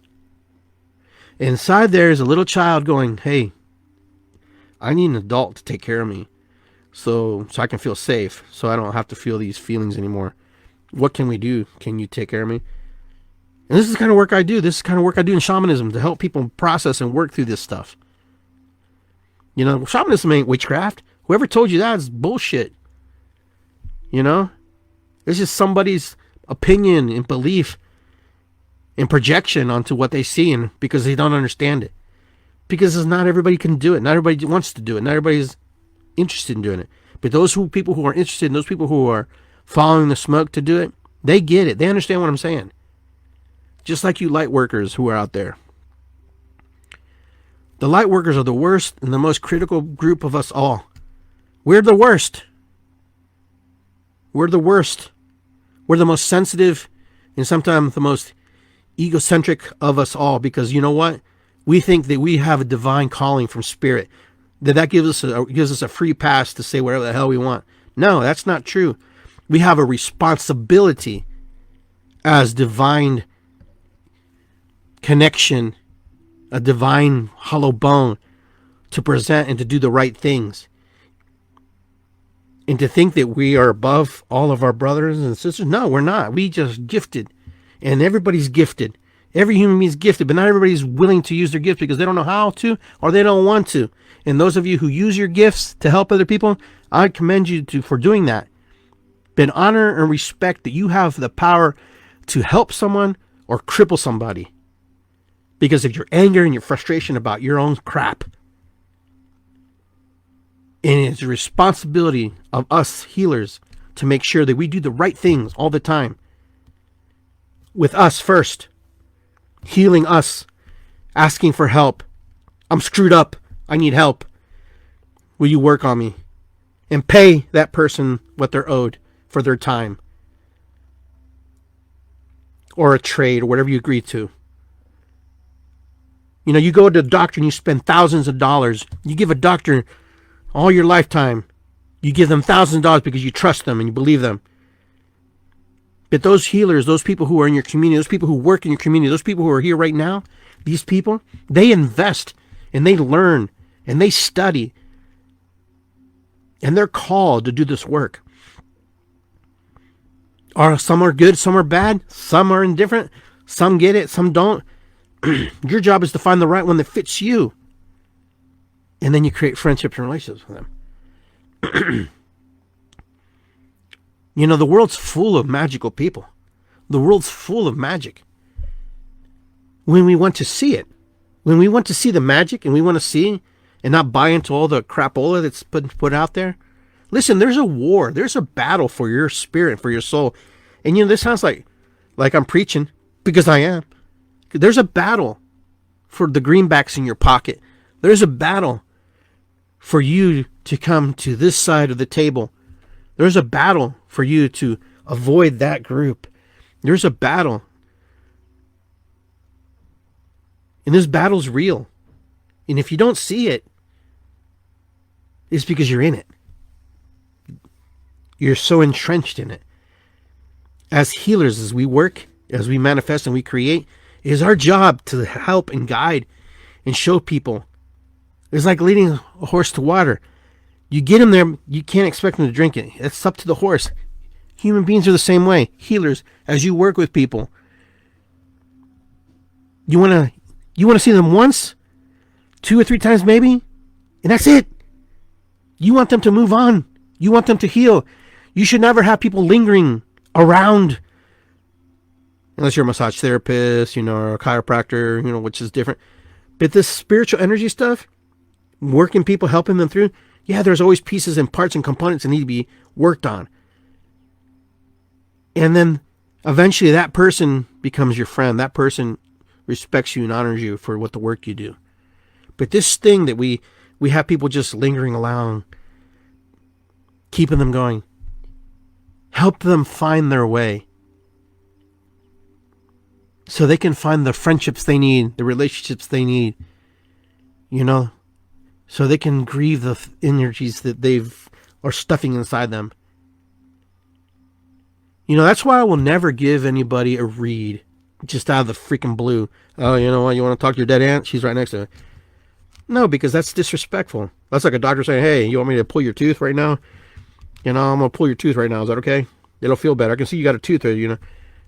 Inside there is a little child going, hey, I need an adult to take care of me so I can feel safe, so I don't have to feel these feelings anymore. What can we do? Can you take care of me? And this is the kind of work I do. This is the kind of work I do in shamanism, to help people process and work through this stuff. You know, shamanism ain't witchcraft. Whoever told you that is bullshit. You know? It's just somebody's opinion and belief and projection onto what they see, and because they don't understand it. Because not everybody can do it. Not everybody wants to do it. Not everybody's interested in doing it. But people who are interested, and those people who are following the smoke to do it, they get it. They understand what I'm saying. Just like you light workers who are out there. The light workers are the worst and the most critical group of us all. We're the worst. We're the worst. We're the most sensitive and sometimes the most egocentric of us all, because you know what? We think that we have a divine calling from spirit, that gives us a free pass to say whatever the hell we want. No, that's not true. We have a responsibility as divine connection, a divine hollow bone, to present and to do the right things. And to think that we are above all of our brothers and sisters. No, we're not. We just gifted. And everybody's gifted. Every human being is gifted, but not everybody's willing to use their gift because they don't know how to or they don't want to. And those of you who use your gifts to help other people, I commend you for doing that. But honor and respect that you have the power to help someone or cripple somebody because of your anger and your frustration about your own crap. And it's a responsibility of us healers to make sure that we do the right things all the time. With us first. Healing us. Asking for help. I'm screwed up. I need help. Will you work on me? And pay that person what they're owed for their time. Or a trade or whatever you agree to. You know, you go to the doctor and you spend thousands of dollars. You give a doctor all your lifetime. You give them thousands of dollars because you trust them and you believe them. But those healers, those people who are in your community, those people who work in your community, those people who are here right now, these people, they invest and they learn and they study. And they're called to do this work. Some are good, some are bad, some are indifferent, some get it, some don't. Your job is to find the right one that fits you. And then you create friendships and relationships with them. You know, the world's full of magical people. The world's full of magic. When we want to see it, when we want to see the magic and we want to see and not buy into all the crapola that's put out there. Listen, there's a war. There's a battle for your spirit, for your soul. And you know, this sounds like I'm preaching because I am. There's a battle for the greenbacks in your pocket. There's a battle for you to come to this side of the table. There's a battle for you to avoid that group. There's a battle. And this battle's real. And if you don't see it, it's because you're in it. You're so entrenched in it. As healers, as we work, as we manifest and we create, it is our job to help and guide and show people. It's like leading a horse to water. You get him there, you can't expect him to drink it. It's up to the horse. Human beings are the same way. Healers, as you work with people, you want to see them once, 2 or 3 times maybe, and that's it. You want them to move on. You want them to heal. You should never have people lingering around, unless you're a massage therapist, or a chiropractor, which is different. But this spiritual energy stuff, working people, helping them through, yeah, there's always pieces and parts and components that need to be worked on. And then eventually that person becomes your friend. That person respects you and honors you for what the work you do. But this thing that we have people just lingering around, keeping them going, help them find their way so they can find the friendships they need, the relationships they need, so they can grieve the energies that are stuffing inside them. That's why I will never give anybody a read just out of the freaking blue. Oh, you know what? You want to talk to your dead aunt? She's right next to it. No, because that's disrespectful. That's like a doctor saying, hey, you want me to pull your tooth right now? I'm going to pull your tooth right now. Is that okay? It'll feel better. I can see you got a tooth there,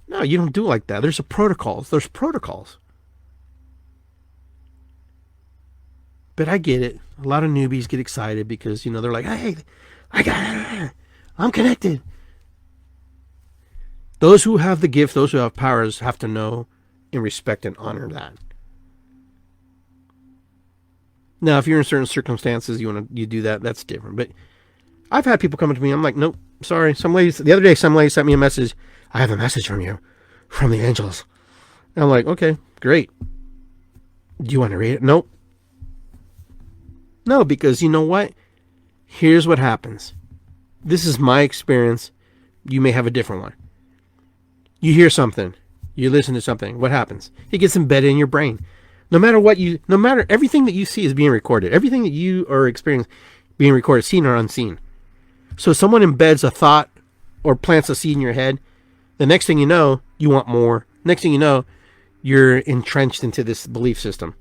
No, you don't do it like that. There's protocols. There's protocols. But I get it. A lot of newbies get excited because, they're like, hey, I'm connected. Those who have the gift, those who have powers, have to know and respect and honor that. Now, if you're in certain circumstances, you do that, that's different. But I've had people come up to me, I'm like, nope, sorry. The other day, some lady sent me a message. I have a message from you, from the angels. And I'm like, okay, great. Do you want to read it? Nope. No, because you know what? Here's what happens. This is my experience. You may have a different one. You hear something. You listen to something. What happens? It gets embedded in your brain. No matter everything that you see is being recorded. Everything that you are experiencing being recorded, seen or unseen. So if someone embeds a thought or plants a seed in your head, the next thing you know, you want more. Next thing you know, you're entrenched into this belief system.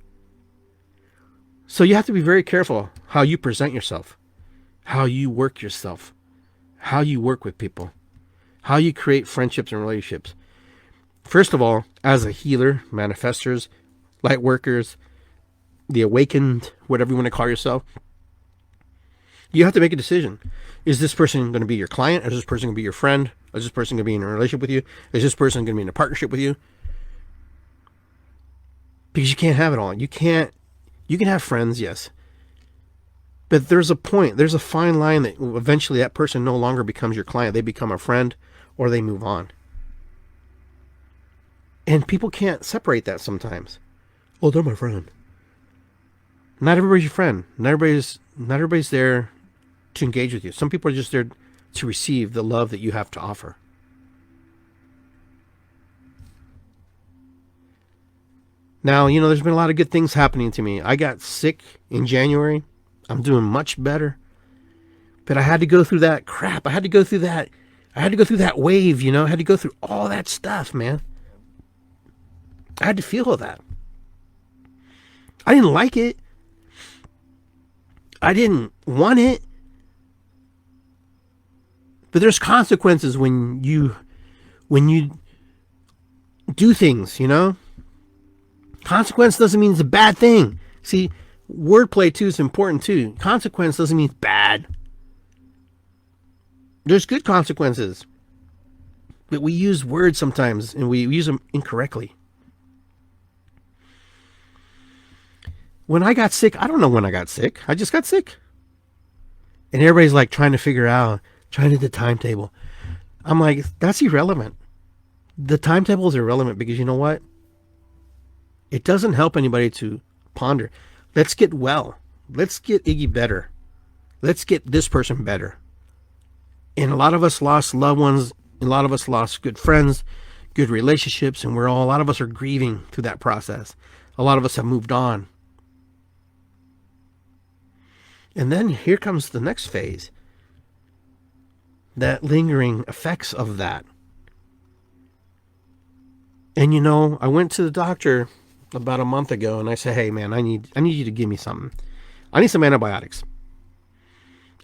So you have to be very careful how you present yourself, how you work yourself, how you work with people, how you create friendships and relationships. First of all, as a healer, manifestors, light workers, the awakened, whatever you want to call yourself, you have to make a decision. Is this person going to be your client? Is this person going to be your friend? Is this person going to be in a relationship with you? Is this person going to be in a partnership with you? Because you can't have it all. You can have friends, yes. But there's a point, there's a fine line that eventually that person no longer becomes your client. They become a friend or they move on. And people can't separate that sometimes. Oh, they're my friend. Not everybody's your friend. Not everybody's there to engage with you. Some people are just there to receive the love that you have to offer. Now, there's been a lot of good things happening to me. I got sick in January. I'm doing much better. But I had to go through that crap. I had to go through that wave, I had to go through all that stuff, man. I had to feel all that. I didn't like it. I didn't want it. But there's consequences when you do things, Consequence doesn't mean it's a bad thing. See, wordplay too is important too. Consequence doesn't mean bad. There's good consequences. But we use words sometimes and we use them incorrectly. When I got sick, I don't know when I got sick. I just got sick. And everybody's like trying to figure out, trying to do the timetable. I'm like, that's irrelevant. The timetable is irrelevant because you know what? It doesn't help anybody to ponder. Let's get well. Let's get Iggy better. Let's get this person better. And a lot of us lost loved ones. A lot of us lost good friends, good relationships, and a lot of us are grieving through that process. A lot of us have moved on. And then here comes the next phase. That lingering effects of that. And I went to the doctor about a month ago and I said, hey man, I need you to give me something. I need some antibiotics.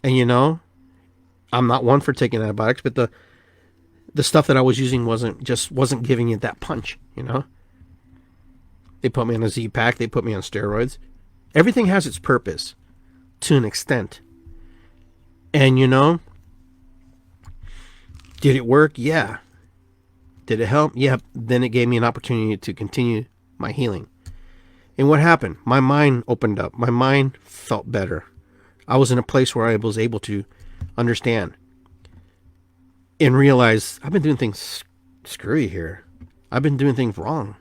And I'm not one for taking antibiotics, but the stuff that I was using wasn't giving it that punch, They put me on a Z-Pack, they put me on steroids. Everything has its purpose to an extent. And did it work? Yeah. Did it help? Yeah. Then it gave me an opportunity to continue my healing. And what happened? My mind opened up. My mind felt better. I was in a place where I was able to understand and realize I've been doing things screwy here. I've been doing things wrong.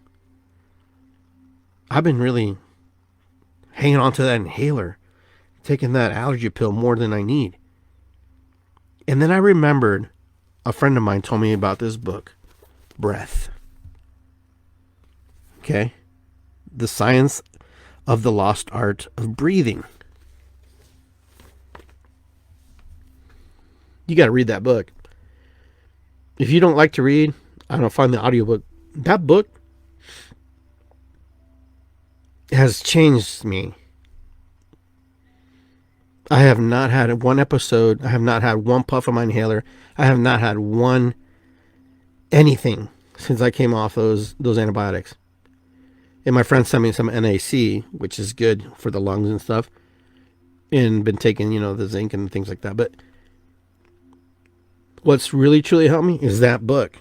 I've been really hanging on to that inhaler, taking that allergy pill more than I need. And then I remembered a friend of mine told me about this book, Breath. Okay? The Science of the Lost Art of Breathing. You got to read that book. If you don't like to read, I don't know, find the audiobook. That book has changed me. I have not had one episode. I have not had one puff of my inhaler. I have not had one anything since I came off those antibiotics. And my friend sent me some NAC, which is good for the lungs and stuff. And been taking, the zinc and things like that. But what's really truly helped me is that book.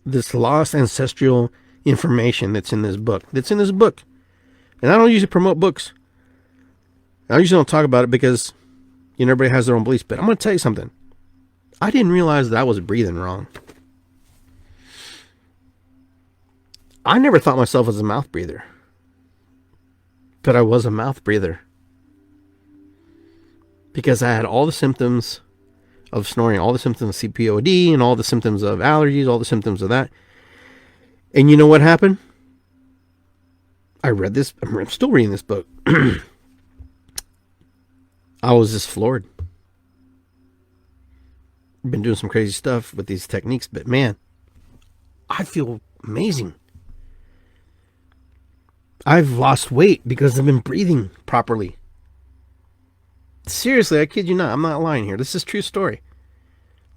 This lost ancestral information that's in this book. And I don't usually promote books. I usually don't talk about it because everybody has their own beliefs. But I'm going to tell you something. I didn't realize that I was breathing wrong. I never thought myself as a mouth breather. But I was a mouth breather. Because I had all the symptoms of snoring, all the symptoms of CPOD, and all the symptoms of allergies, all the symptoms of that. And you know what happened? I'm still reading this book. I was just floored. Been doing some crazy stuff with these techniques, but man, I feel amazing. I've lost weight because I've been breathing properly. Seriously, I kid you not. I'm not lying here. This is a true story.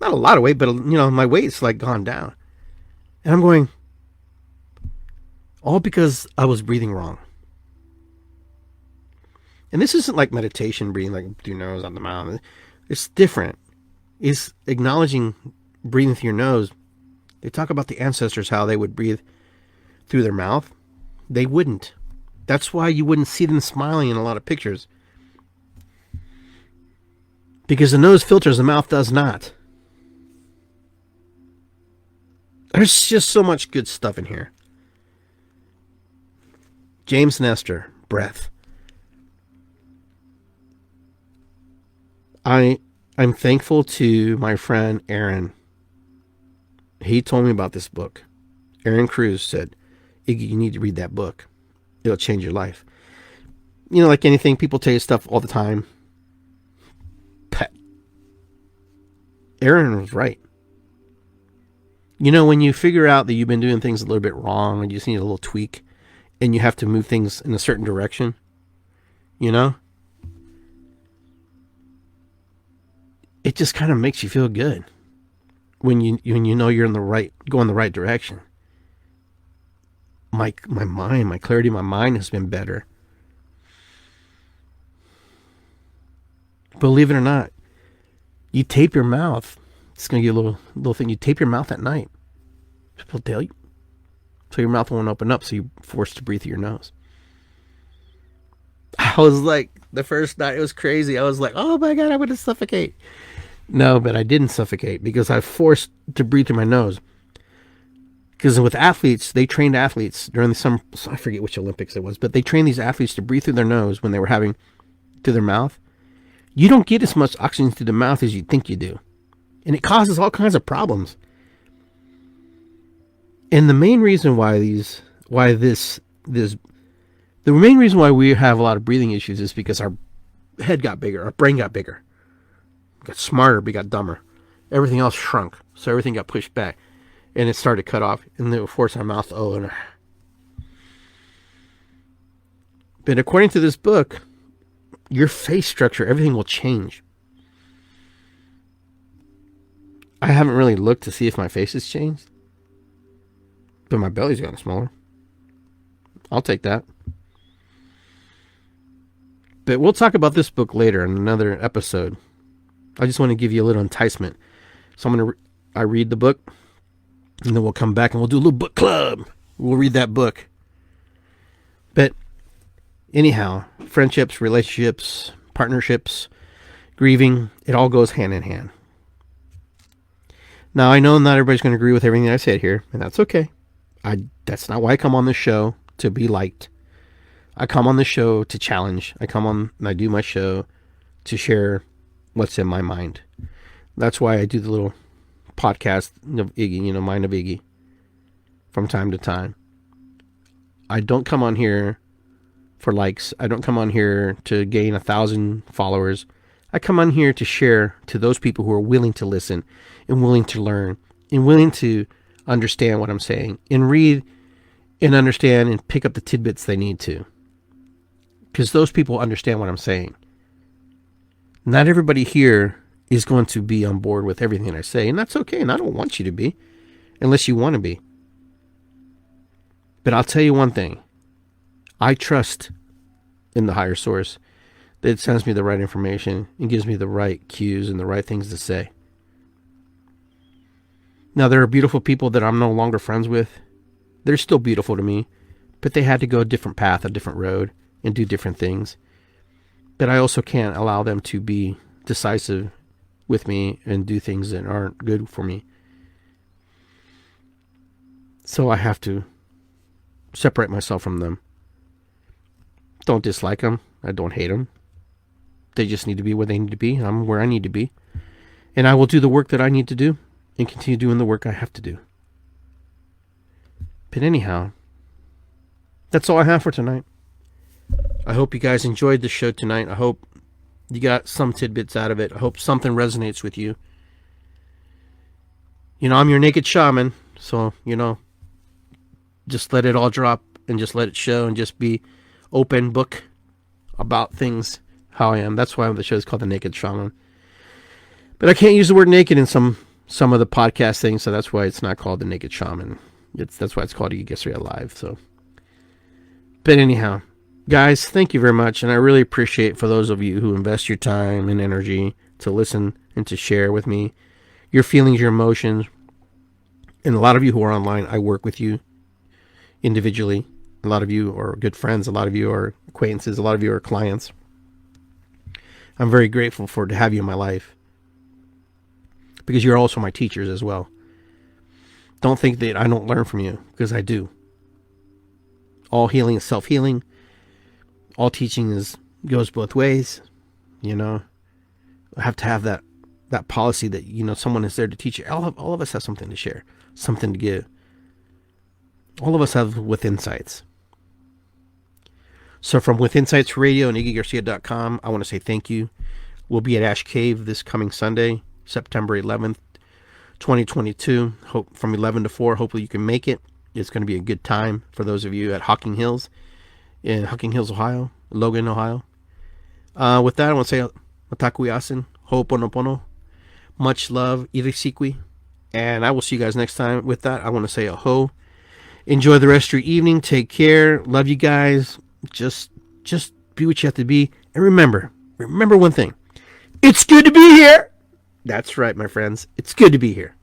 Not a lot of weight, but my weight's like gone down. And I'm going, all because I was breathing wrong. And this isn't like meditation breathing, like through your nose, out the mouth. It's different. It's acknowledging breathing through your nose. They talk about the ancestors, how they would breathe through their mouth. They wouldn't. That's why you wouldn't see them smiling in a lot of pictures. Because the nose filters, the mouth does not. There's just so much good stuff in here. James Nestor, breath. I'm thankful to my friend Aaron. He told me about this book. Aaron Cruz said, Iggy, you need to read that book. It'll change your life. Like anything, people tell you stuff all the time. Aaron was right. When you figure out that you've been doing things a little bit wrong and you just need a little tweak and you have to move things in a certain direction, it just kind of makes you feel good when you know you're going the right direction. My mind, my clarity of my mind has been better. Believe it or not, you tape your mouth. It's going to get a little thing. You tape your mouth at night. People tell you. So your mouth won't open up, so you're forced to breathe through your nose. I was like, the first night, it was crazy. I was like, oh my God, I'm going to suffocate. No, but I didn't suffocate because I forced to breathe through my nose. Because with athletes, they trained athletes during the summer. I forget which Olympics it was, but they trained these athletes to breathe through their nose when they were having through their mouth. You don't get as much oxygen through the mouth as you think you do. And it causes all kinds of problems. And the main reason why the main reason why we have a lot of breathing issues is because our head got bigger, our brain got bigger. We got smarter, we got dumber. Everything else shrunk. So everything got pushed back. And it started to cut off. And then it would force our mouth to open. But according to this book, your face structure, everything will change. I haven't really looked to see if my face has changed. But my belly's gotten smaller. I'll take that. But we'll talk about this book later in another episode. I just want to give you a little enticement. So I read the book, and then we'll come back and we'll do a little book club. We'll read that book. But anyhow, friendships, relationships, partnerships, grieving, it all goes hand in hand. Now, I know not everybody's going to agree with everything I said here, and that's okay. That's not why I come on this show, to be liked. I come on this show to challenge. I come on and I do my show to share what's in my mind. That's why I do the little podcast of Iggy, Mind of Iggy, from time to time. I don't come on here for likes. I don't come on here to gain 1,000 followers. I come on here to share to those people who are willing to listen and willing to learn and willing to understand what I'm saying and read and understand and pick up the tidbits they need to. Because those people understand what I'm saying. Not everybody here is going to be on board with everything I say, and that's okay, and I don't want you to be, unless you want to be. But I'll tell you one thing. I trust in the higher source that it sends me the right information and gives me the right cues and the right things to say. Now, there are beautiful people that I'm no longer friends with. They're still beautiful to me, but they had to go a different path, a different road, and do different things. But I also can't allow them to be decisive with me and do things that aren't good for me. So I have to separate myself from them. Don't dislike them. I don't hate them. They just need to be where they need to be. I'm where I need to be. And I will do the work that I need to do and continue doing the work I have to do. But anyhow, that's all I have for tonight. I hope you guys enjoyed the show tonight. I hope you got some tidbits out of it. I hope something resonates with you. I'm your Naked Shaman, so, just let it all drop and just let it show and just be open book about things how I am. That's why the show is called The Naked Shaman. But I can't use the word naked in some of the podcast things, so that's why it's not called The Naked Shaman. That's why it's called Iggy Garcia Live. So, but anyhow, guys, thank you very much, and I really appreciate for those of you who invest your time and energy to listen and to share with me your feelings, your emotions. And a lot of you who are online, I work with you individually. A lot of you are good friends. A lot of you are acquaintances. A lot of you are clients. I'm very grateful to have you in my life, because you're also my teachers as well. Don't think that I don't learn from you, because I do. All healing is self-healing. All teaching goes both ways. You know, I have to have that policy that, you know, someone is there to teach you. All of us have something to share, something to give. All of us have With Insights. So from With Insights Radio and IggyGarcia.com, I want to say thank you. We'll be at Ash Cave this coming Sunday, September 11th, 2022, from 11 to 4. Hopefully you can make it. It's going to be a good time for those of you at Hocking Hills, Ohio, Logan, Ohio. With that, I want to say Mataku Yasin, Ho'oponopono, much love, Irisikwi, and I will see you guys next time. With that, I want to say aho. Enjoy the rest of your evening. Take care. Love you guys. Just be what you have to be. And remember one thing. It's good to be here. That's right, my friends. It's good to be here.